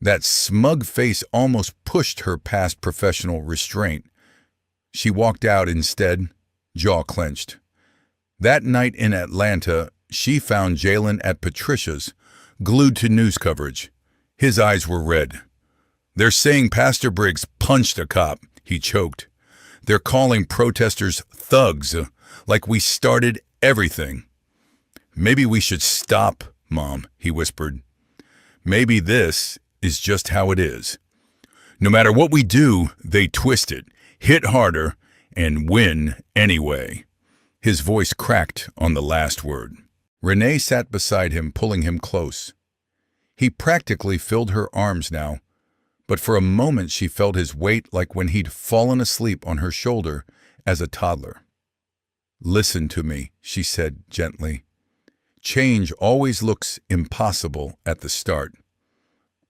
That smug face almost pushed her past professional restraint. She walked out instead, jaw clenched. That night in Atlanta, she found Jalen at Patricia's, glued to news coverage. His eyes were red. "They're saying Pastor Briggs punched a cop," he choked. "They're calling protesters thugs, like we started everything." "Maybe we should stop, Mom," he whispered. "Maybe this is just how it is. No matter what we do, they twist it, hit harder, and win anyway." His voice cracked on the last word. Renee sat beside him, pulling him close. He practically filled her arms now, but for a moment she felt his weight like when he'd fallen asleep on her shoulder as a toddler. "Listen to me," she said gently. "Change always looks impossible at the start.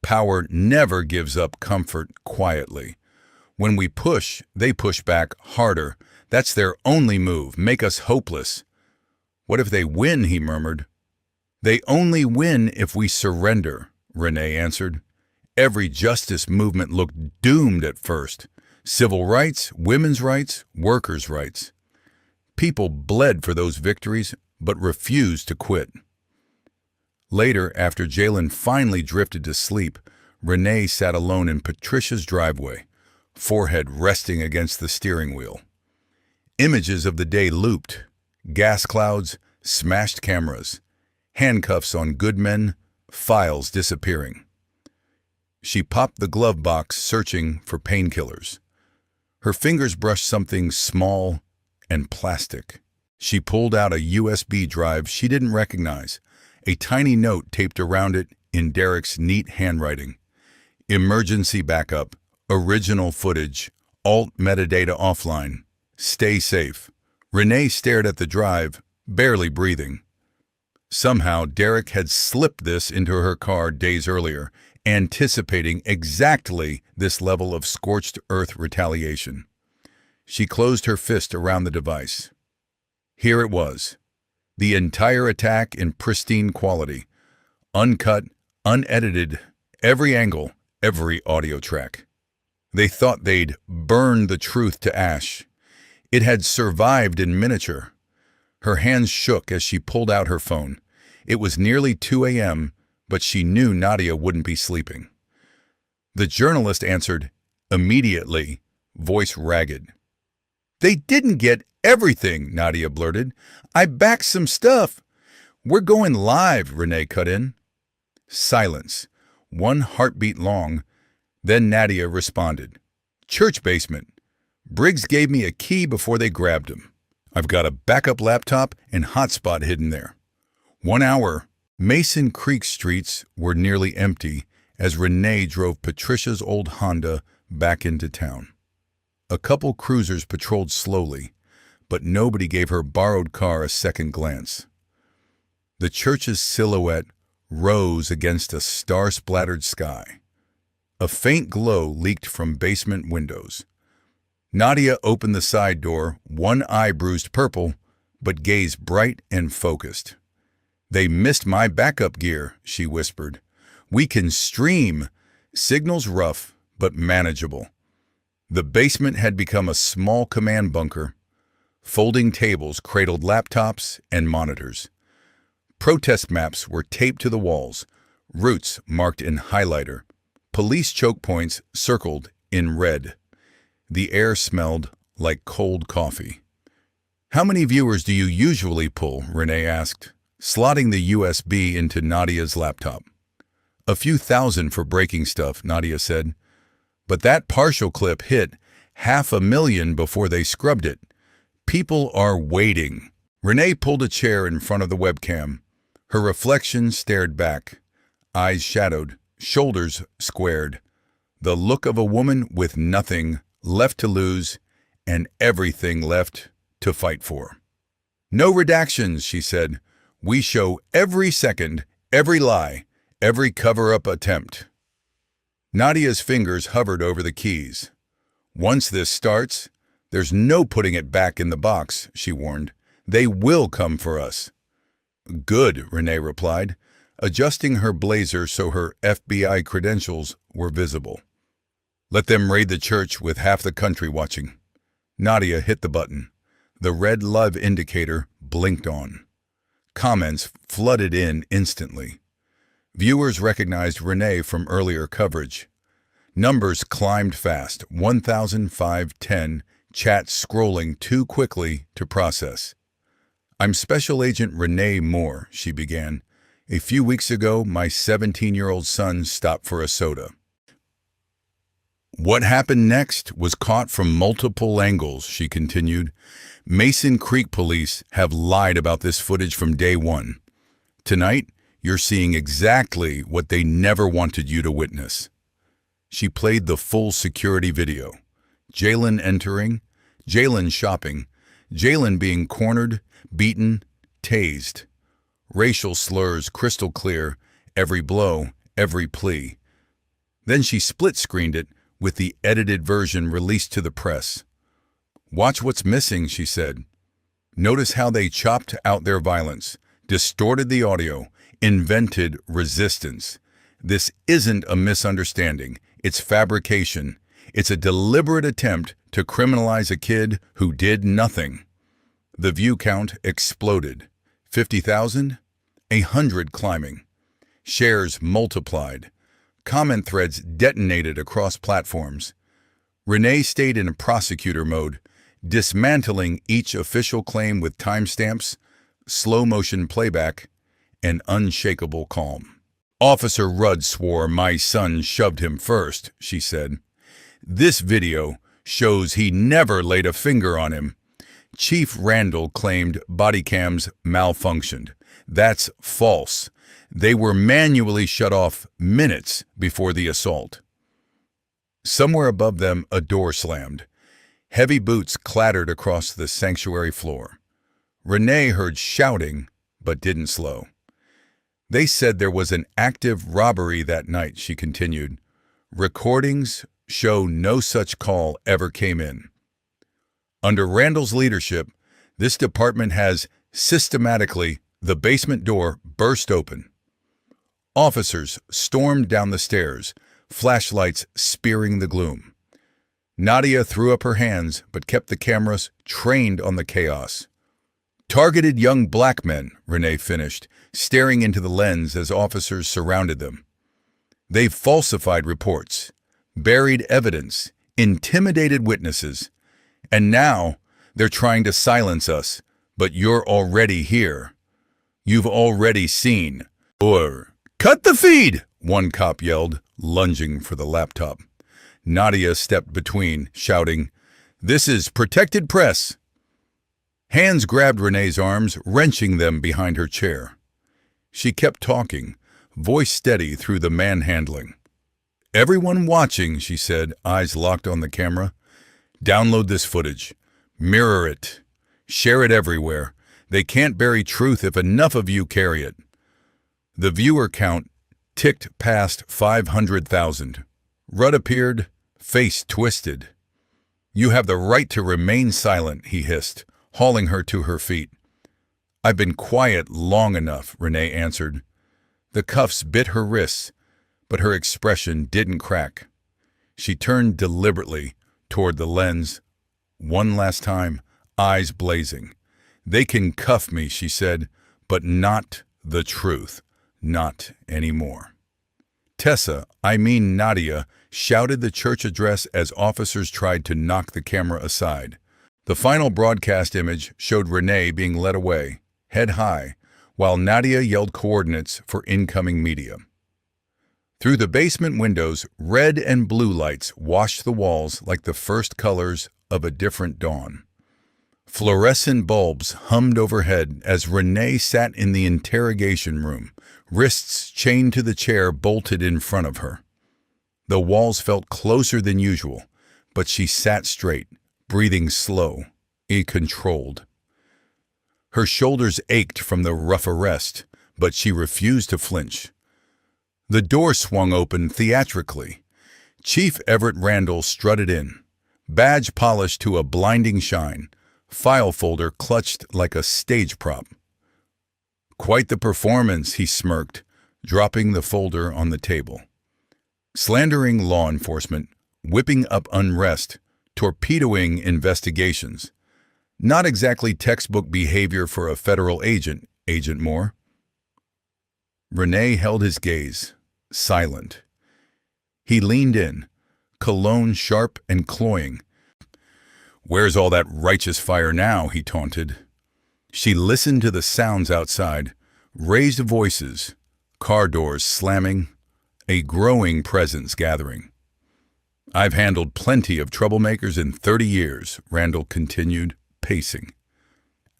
Power never gives up comfort quietly. When we push, they push back harder. That's their only move, make us hopeless." "What if they win?" he murmured. "They only win if we surrender," Renee answered. Every justice movement looked doomed at first. Civil rights, women's rights, workers' rights. People bled for those victories, but refused to quit. Later, after Jalen finally drifted to sleep, Renee sat alone in Patricia's driveway, forehead resting against the steering wheel. Images of the day looped. Gas clouds, smashed cameras, handcuffs on good men, files disappearing. She popped the glove box, searching for painkillers. Her fingers brushed something small and plastic. She pulled out a USB drive she didn't recognize, a tiny note taped around it in Derek's neat handwriting. "Emergency backup, original footage, alt metadata offline. Stay safe." Renee stared at the drive, barely breathing. Somehow, Derek had slipped this into her car days earlier, anticipating exactly this level of scorched earth retaliation. She closed her fist around the device. Here it was. The entire attack in pristine quality, uncut, unedited, every angle, every audio track. They thought they'd burned the truth to ash. It had survived in miniature. Her hands shook as she pulled out her phone. It was nearly 2 a.m., but she knew Nadia wouldn't be sleeping. The journalist answered immediately, voice ragged. "They didn't get everything," Nadia blurted. "I backed some stuff." "We're going live," Renee cut in. Silence, one heartbeat long. Then Nadia responded. "Church basement. Briggs gave me a key before they grabbed him. I've got a backup laptop and hotspot hidden there." 1 hour. Mason Creek streets were nearly empty as Renee drove Patricia's old Honda back into town. A couple cruisers patrolled slowly, but nobody gave her borrowed car a second glance. The church's silhouette rose against a star-splattered sky. A faint glow leaked from basement windows. Nadia opened the side door, one eye bruised purple, but gaze bright and focused. "They missed my backup gear," she whispered. "We can stream." Signals rough, but manageable. The basement had become a small command bunker. Folding tables cradled laptops and monitors. Protest maps were taped to the walls, routes marked in highlighter, police choke points circled in red. The air smelled like cold coffee. "How many viewers do you usually pull?" Renee asked, slotting the USB into Nadia's laptop. "A few thousand for breaking stuff," Nadia said. "But that partial clip hit 500,000 before they scrubbed it. People are waiting." Renee pulled a chair in front of the webcam. Her reflection stared back, eyes shadowed, shoulders squared. The look of a woman with nothing left to lose and everything left to fight for. "No redactions," she said. "We show every second, every lie, every cover-up attempt." Nadia's fingers hovered over the keys. "Once this starts, there's no putting it back in the box," she warned. "They will come for us." "Good," Renee replied, adjusting her blazer so her FBI credentials were visible. "Let them raid the church with half the country watching." Nadia hit the button. The red love indicator blinked on. Comments flooded in instantly. Viewers recognized Renee from earlier coverage. Numbers climbed fast, 1,510, chats scrolling too quickly to process. "I'm Special Agent Renee Moore," she began. "A few weeks ago, my 17-year-old son stopped for a soda." "What happened next was caught from multiple angles," she continued. "Mason Creek police have lied about this footage from day one. Tonight, you're seeing exactly what they never wanted you to witness." She played the full security video. Jalen entering, Jalen shopping, Jalen being cornered, beaten, tased. Racial slurs crystal clear, every blow, every plea. Then she split-screened it with the edited version released to the press. "Watch what's missing," she said. "Notice how they chopped out their violence, distorted the audio, invented resistance. This isn't a misunderstanding. It's fabrication. It's a deliberate attempt to criminalize a kid who did nothing." The view count exploded. 50,000? 100 climbing. Shares multiplied. Comment threads detonated across platforms. Renee stayed in prosecutor mode, dismantling each official claim with timestamps, slow-motion playback, and unshakable calm. "Officer Rudd swore my son shoved him first," she said. "This video shows he never laid a finger on him. Chief Randall claimed body cams malfunctioned. That's false. They were manually shut off minutes before the assault." Somewhere above them, a door slammed. Heavy boots clattered across the sanctuary floor. Renee heard shouting, but didn't slow. "They said there was an active robbery that night," she continued. "Recordings show no such call ever came in. Under Randall's leadership, this department has Systematically, the basement door burst open. Officers stormed down the stairs, flashlights spearing the gloom. Nadia threw up her hands but kept the cameras trained on the chaos. Targeted young black men, Renee finished, staring into the lens as officers surrounded them. They've falsified reports, buried evidence, intimidated witnesses, and now they're trying to silence us, but you're already here. You've already seen. Or, cut the feed, one cop yelled, lunging for the laptop. Nadia stepped between, shouting, "This is protected press." Hands grabbed Renee's arms, wrenching them behind her chair. She kept talking, voice steady through the manhandling. "Everyone watching," she said, eyes locked on the camera. "Download this footage. Mirror it. Share it everywhere. They can't bury truth if enough of you carry it." The viewer count ticked past 500,000. Rudd appeared, face twisted. "You have the right to remain silent," he hissed, hauling her to her feet. "I've been quiet long enough," Renee answered. The cuffs bit her wrists, but her expression didn't crack. She turned deliberately toward the lens. One last time, eyes blazing. "They can cuff me," she said, "but not the truth. Not anymore." Tessa, I mean Nadia, shouted the church address as officers tried to knock the camera aside. The final broadcast image showed Renee being led away, head high, while Nadia yelled coordinates for incoming media. Through the basement windows, red and blue lights washed the walls like the first colors of a different dawn. Fluorescent bulbs hummed overhead as Renee sat in the interrogation room, wrists chained to the chair bolted in front of her. The walls felt closer than usual, but she sat straight, breathing slow, controlled. Her shoulders ached from the rough arrest, but she refused to flinch. The door swung open theatrically. Chief Everett Randall strutted in, badge polished to a blinding shine, file folder clutched like a stage prop. "Quite the performance," he smirked, dropping the folder on the table. Slandering law enforcement, whipping up unrest, torpedoing investigations. Not exactly textbook behavior for a federal agent, Agent Moore. Renee held his gaze, silent. He leaned in, cologne sharp and cloying. "Where's all that righteous fire now?" he taunted. She listened to the sounds outside, raised voices, car doors slamming, a growing presence gathering. "I've handled plenty of troublemakers in 30 years, Randall continued, pacing.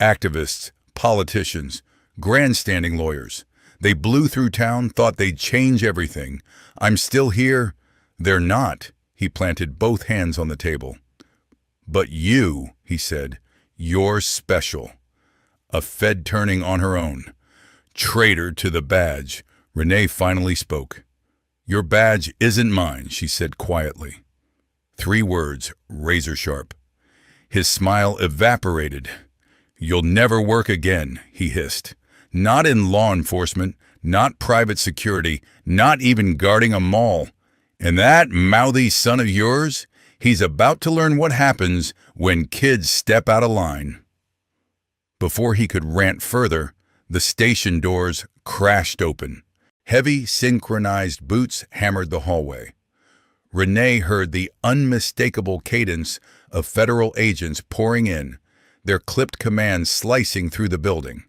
"Activists, politicians, grandstanding lawyers. They blew through town, thought they'd change everything. I'm still here. They're not." He planted both hands on the table. "But you," he said, "you're special." A Fed turning on her own. "Traitor to the badge." Renee finally spoke. "Your badge isn't mine," she said quietly. 3 words, razor sharp. His smile evaporated. "You'll never work again," he hissed. "Not in law enforcement, not private security, not even guarding a mall. And that mouthy son of yours, he's about to learn what happens when kids step out of line." Before he could rant further, the station doors crashed open. Heavy, synchronized boots hammered the hallway. Renee heard the unmistakable cadence of federal agents pouring in, their clipped commands slicing through the building.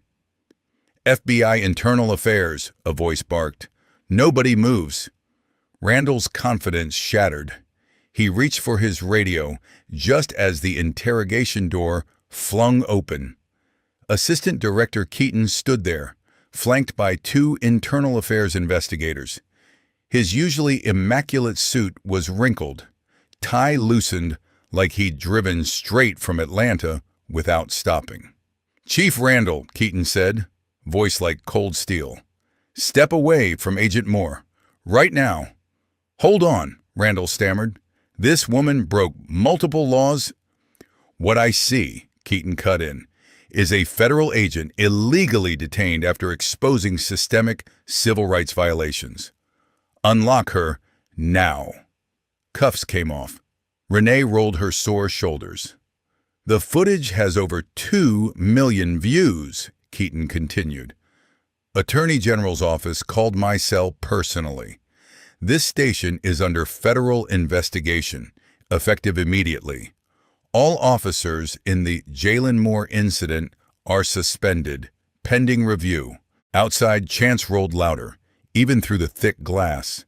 "FBI Internal Affairs," a voice barked. "Nobody moves." Randall's confidence shattered. He reached for his radio just as the interrogation door flung open. Assistant Director Keaton stood there, flanked by 2 internal affairs investigators. His usually immaculate suit was wrinkled, tie loosened like he'd driven straight from Atlanta without stopping. "Chief Randall," Keaton said, voice like cold steel. "Step away from Agent Moore. Right now." "Hold on," Randall stammered. "This woman broke multiple laws." "What I see," Keaton cut in, is a federal agent illegally detained after exposing systemic civil rights violations. Unlock her now. Cuffs came off. Renee rolled her sore shoulders. The footage has over 2 million views, Keaton continued. Attorney General's office called my cell personally. This station is under federal investigation, effective immediately. All officers in the Jaylen Moore incident are suspended, pending review. Outside, chants rolled louder, even through the thick glass.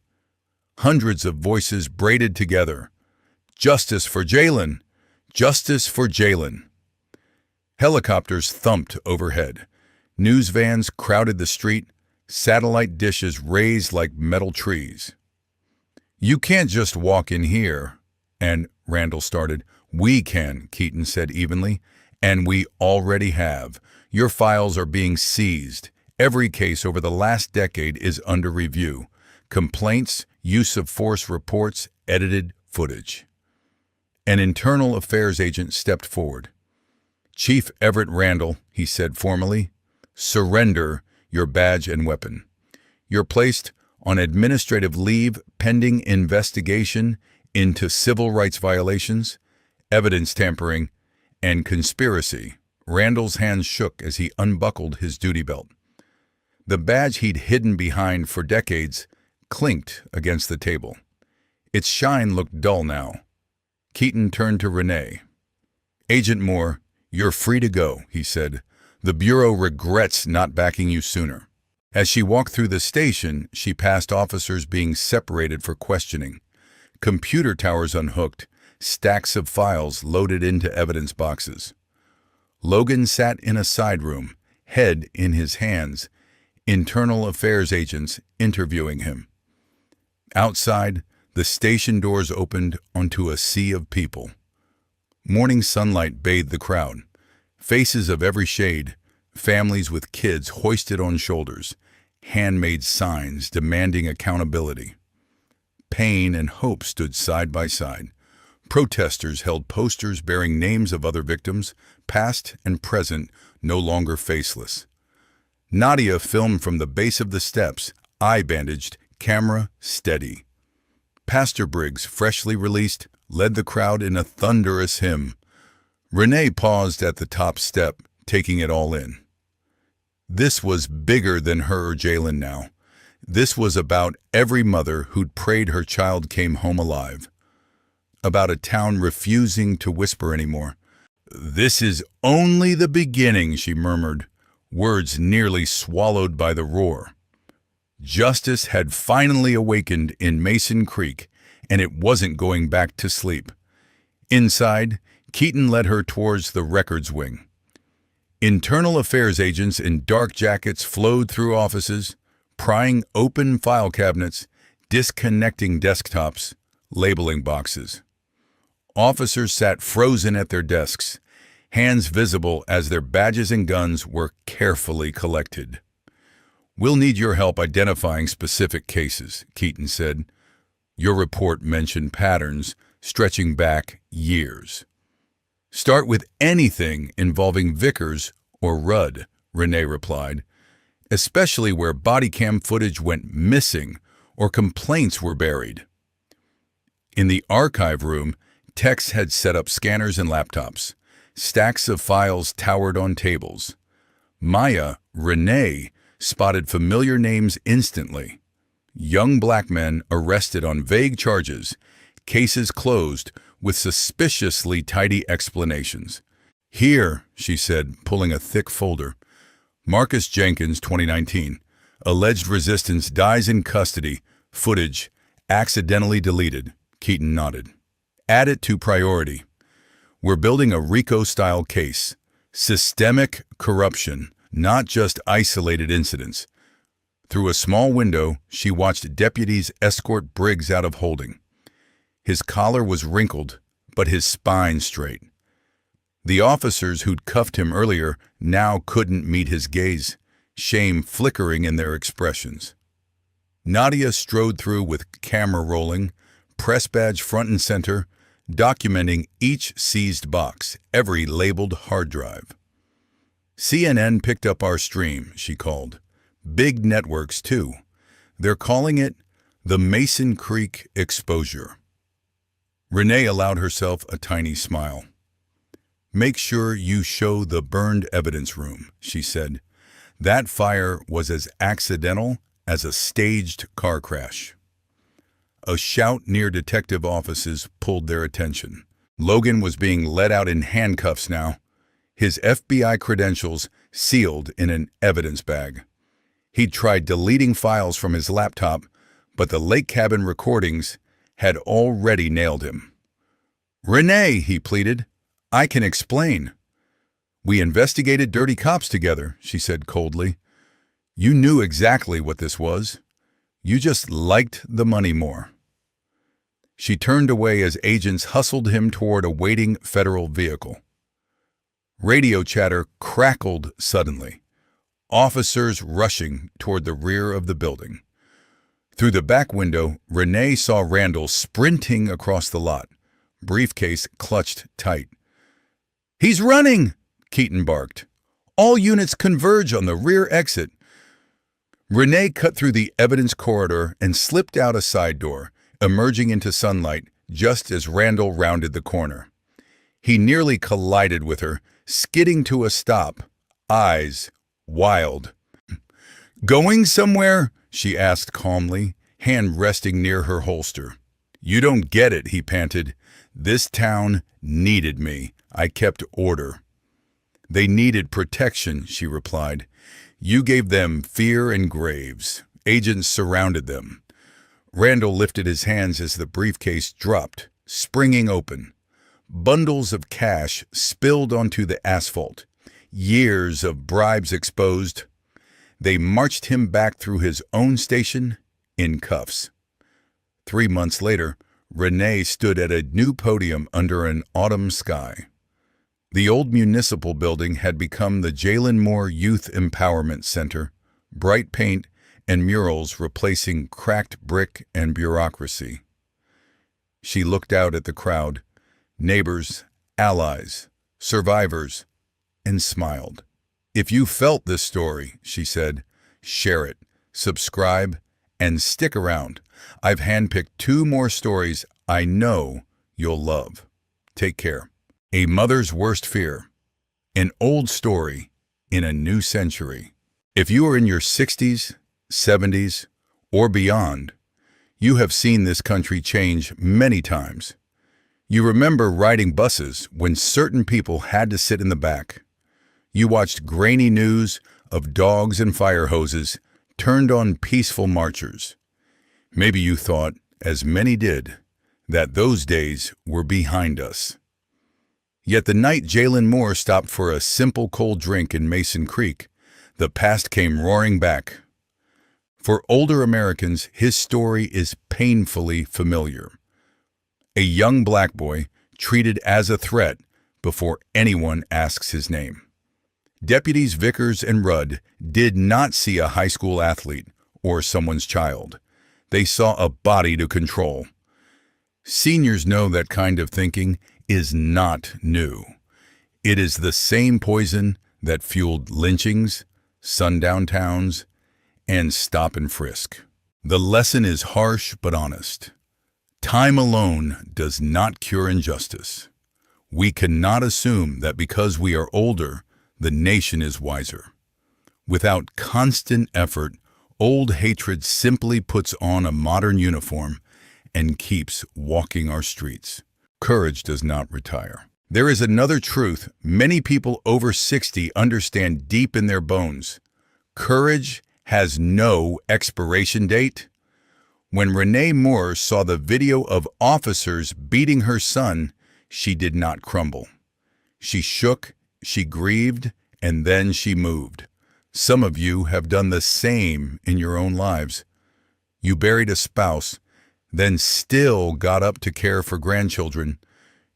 Hundreds of voices braided together. Justice for Jaylen! Justice for Jaylen! Helicopters thumped overhead. News vans crowded the street, satellite dishes raised like metal trees. "You can't just walk in here," and Randall started. "We can," Keaton said evenly, "and we already have. Your files are being seized. Every case over the last decade is under review. Complaints, use of force reports, edited footage." An internal affairs agent stepped forward. "Chief Everett Randall," he said formally, "surrender your badge and weapon. You're placed on administrative leave pending investigation into civil rights violations, evidence tampering, and conspiracy." Randall's hands shook as he unbuckled his duty belt. The badge he'd hidden behind for decades clinked against the table. Its shine looked dull now. Keaton turned to Renee. "Agent Moore, you're free to go," he said. "The Bureau regrets not backing you sooner." As she walked through the station, she passed officers being separated for questioning. Computer towers unhooked, stacks of files loaded into evidence boxes. Logan sat in a side room, head in his hands, internal affairs agents interviewing him. Outside, the station doors opened onto a sea of people. Morning sunlight bathed the crowd. Faces of every shade, families with kids hoisted on shoulders, handmade signs demanding accountability. Pain and hope stood side by side. Protesters held posters bearing names of other victims, past and present, no longer faceless. Nadia filmed from the base of the steps, eye bandaged, camera steady. Pastor Briggs, freshly released, led the crowd in a thunderous hymn. Renee paused at the top step, taking it all in. This was bigger than her or Jaylen now. This was about every mother who'd prayed her child came home alive. About a town refusing to whisper anymore. "This is only the beginning," she murmured, words nearly swallowed by the roar. Justice had finally awakened in Mason Creek, and it wasn't going back to sleep. Inside, Keaton led her towards the records wing. Internal affairs agents in dark jackets flowed through offices, prying open file cabinets, disconnecting desktops, labeling boxes. Officers sat frozen at their desks, hands visible as their badges and guns were carefully collected. "We'll need your help identifying specific cases," Keaton said. "Your report mentioned patterns stretching back years." "Start with anything involving Vickers or Rudd," Renee replied, "especially where body cam footage went missing or complaints were buried." In the archive room, techs had set up scanners and laptops. Stacks of files towered on tables. Maya, Renee, spotted familiar names instantly. Young black men arrested on vague charges, cases closed with suspiciously tidy explanations. "Here," she said, pulling a thick folder. "Marcus Jenkins, 2019. Alleged resistance dies in custody. Footage accidentally deleted." Keaton nodded. "Add it to priority. We're building a RICO-style case. Systemic corruption, not just isolated incidents." Through a small window, she watched deputies escort Briggs out of holding. His collar was wrinkled, but his spine straight. The officers who'd cuffed him earlier now couldn't meet his gaze, shame flickering in their expressions. Nadia strode through with camera rolling, press badge front and center, documenting each seized box, every labeled hard drive. CNN picked up our stream, she called. Big networks, too. They're calling it the Mason Creek exposure. Renee allowed herself a tiny smile. Make sure you show the burned evidence room, she said. That fire was as accidental as a staged car crash. A shout near detective offices pulled their attention. Logan was being led out in handcuffs now, his FBI credentials sealed in an evidence bag. He'd tried deleting files from his laptop, but the lake cabin recordings had already nailed him. "Renee," he pleaded, "I can explain." "We investigated dirty cops together," she said coldly. "You knew exactly what this was. You just liked the money more." She turned away as agents hustled him toward a waiting federal vehicle. Radio chatter crackled suddenly, officers rushing toward the rear of the building. Through the back window, Renee saw Randall sprinting across the lot, briefcase clutched tight. "He's running!" Keaton barked. "All units converge on the rear exit." Renee cut through the evidence corridor and slipped out a side door, emerging into sunlight just as Randall rounded the corner. He nearly collided with her, skidding to a stop, eyes wild. "Going somewhere?" she asked calmly, hand resting near her holster. "You don't get it," he panted. "This town needed me. I kept order." "They needed protection," she replied. "You gave them fear and graves." Agents surrounded them. Randall lifted his hands as the briefcase dropped, springing open. Bundles of cash spilled onto the asphalt. Years of bribes exposed. They marched him back through his own station in cuffs. 3 months later, Renee stood at a new podium under an autumn sky. The old municipal building had become the Jalen Moore Youth Empowerment Center, bright paint and murals replacing cracked brick and bureaucracy. She looked out at the crowd, neighbors, allies, survivors, and smiled. "If you felt this story," she said, "share it, subscribe, and stick around. I've handpicked 2 more stories I know you'll love. Take care." A Mother's Worst Fear. An old story in a new century. If you are in your 60s, 70s, or beyond, you have seen this country change many times. You remember riding buses when certain people had to sit in the back. You watched grainy news of dogs and fire hoses turned on peaceful marchers. Maybe you thought, as many did, that those days were behind us. Yet the night Jalen Moore stopped for a simple cold drink in Mason Creek, the past came roaring back. For older Americans, his story is painfully familiar. A young black boy treated as a threat before anyone asks his name. Deputies Vickers and Rudd did not see a high school athlete or someone's child. They saw a body to control. Seniors know that kind of thinking is not new. It is the same poison that fueled lynchings, sundown towns, and stop and frisk. The lesson is harsh but honest. Time alone does not cure injustice. We cannot assume that because we are older, the nation is wiser. Without constant effort, old hatred simply puts on a modern uniform and keeps walking our streets. Courage does not retire. There is another truth many people over 60 understand deep in their bones. Courage has no expiration date. When Renee Moore saw the video of officers beating her son, she did not crumble. She shook, she grieved, and then she moved. Some of you have done the same in your own lives. You buried a spouse, then still got up to care for grandchildren.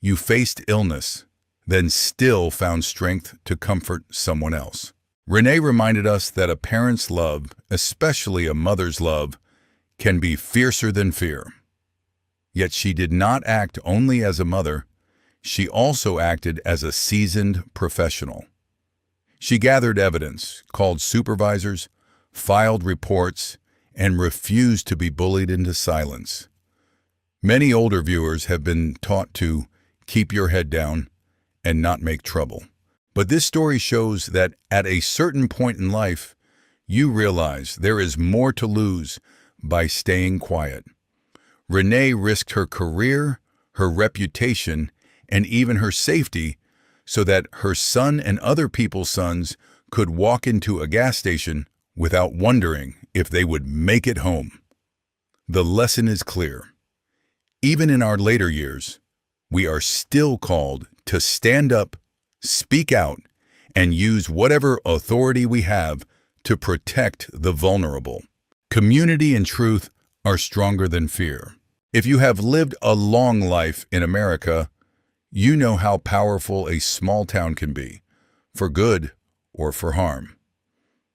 You faced illness, then still found strength to comfort someone else. Renee reminded us that a parent's love, especially a mother's love, can be fiercer than fear. Yet she did not act only as a mother, she also acted as a seasoned professional. She gathered evidence, called supervisors, filed reports, and refused to be bullied into silence. Many older viewers have been taught to keep your head down and not make trouble. But this story shows that at a certain point in life, you realize there is more to lose by staying quiet. Renee risked her career, her reputation, and even her safety so that her son and other people's sons could walk into a gas station without wondering if they would make it home. The lesson is clear. Even in our later years, we are still called to stand up, speak out, and use whatever authority we have to protect the vulnerable. Community and truth are stronger than fear. If you have lived a long life in America, you know how powerful a small town can be, for good or for harm.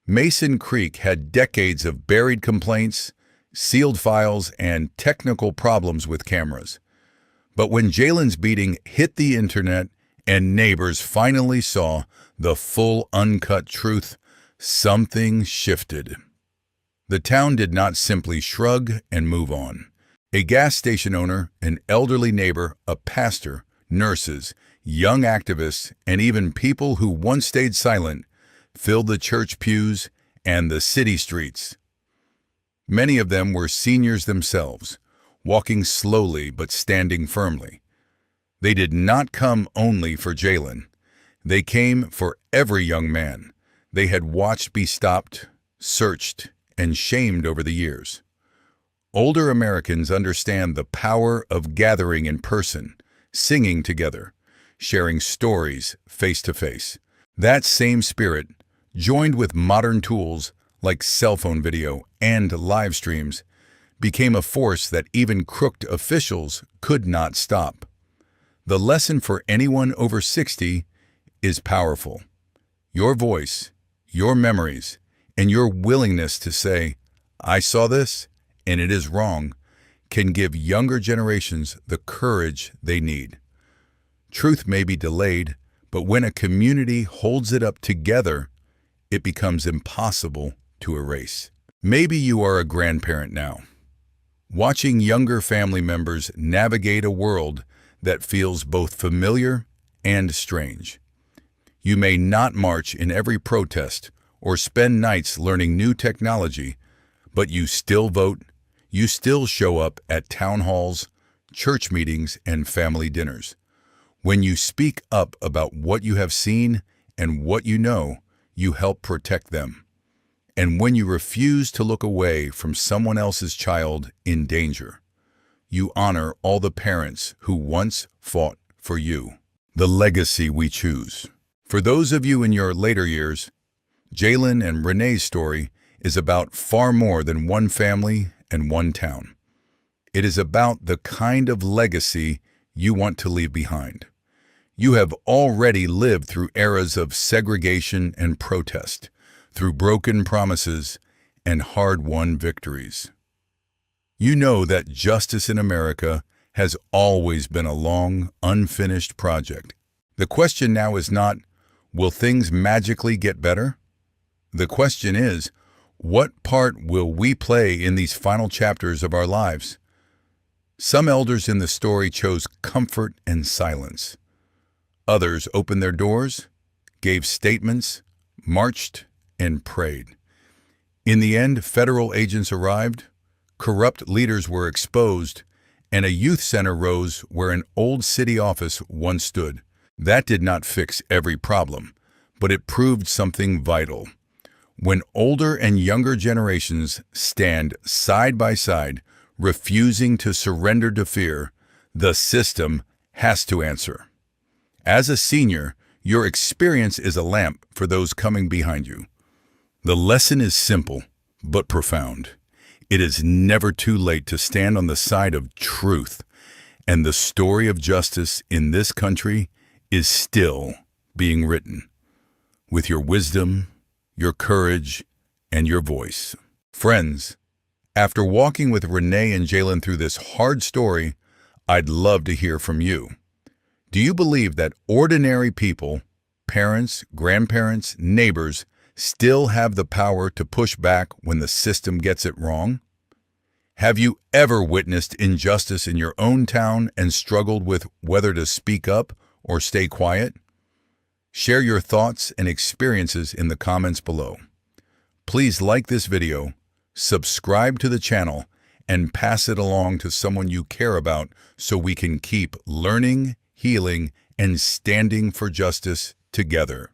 Mason Creek had decades of buried complaints, sealed files, and technical problems with cameras. But when Jalen's beating hit the internet and neighbors finally saw the full uncut truth, something shifted. The town did not simply shrug and move on. A gas station owner, an elderly neighbor, a pastor, nurses, young activists, and even people who once stayed silent filled the church pews and the city streets. Many of them were seniors themselves, walking slowly but standing firmly. They did not come only for Jalen. They came for every young man they had watched be stopped, searched, and shamed over the years. Older Americans understand the power of gathering in person, singing together, sharing stories face to face. That same spirit, joined with modern tools like cell phone video and live streams, became a force that even crooked officials could not stop. The lesson for anyone over 60 is powerful. Your voice, your memories, and your willingness to say, "I saw this, and it is wrong," can give younger generations the courage they need. Truth may be delayed, but when a community holds it up together, it becomes impossible to erase. Maybe you are a grandparent now, watching younger family members navigate a world that feels both familiar and strange. You may not march in every protest or spend nights learning new technology, but you still vote, you still show up at town halls, church meetings, and family dinners. When you speak up about what you have seen and what you know, you help protect them. And when you refuse to look away from someone else's child in danger, you honor all the parents who once fought for you. The legacy we choose. For those of you in your later years, Jalen and Renee's story is about far more than one family and one town. It is about the kind of legacy you want to leave behind. You have already lived through eras of segregation and protest, through broken promises and hard-won victories. You know that justice in America has always been a long, unfinished project. The question now is not, will things magically get better? The question is, what part will we play in these final chapters of our lives? Some elders in the story chose comfort and silence. Others opened their doors, gave statements, marched, and prayed. In the end, federal agents arrived, corrupt leaders were exposed, and a youth center rose where an old city office once stood. That did not fix every problem, but it proved something vital. When older and younger generations stand side by side, refusing to surrender to fear, the system has to answer. As a senior, your experience is a lamp for those coming behind you. The lesson is simple, but profound. It is never too late to stand on the side of truth, and the story of justice in this country is still being written. With your wisdom, your courage, and your voice. Friends, after walking with Renee and Jalen through this hard story, I'd love to hear from you. Do you believe that ordinary people, parents, grandparents, neighbors still have the power to push back when the system gets it wrong? Have you ever witnessed injustice in your own town and struggled with whether to speak up or stay quiet? Share your thoughts and experiences in the comments below. Please like this video, subscribe to the channel, and pass it along to someone you care about so we can keep learning, healing, and standing for justice together.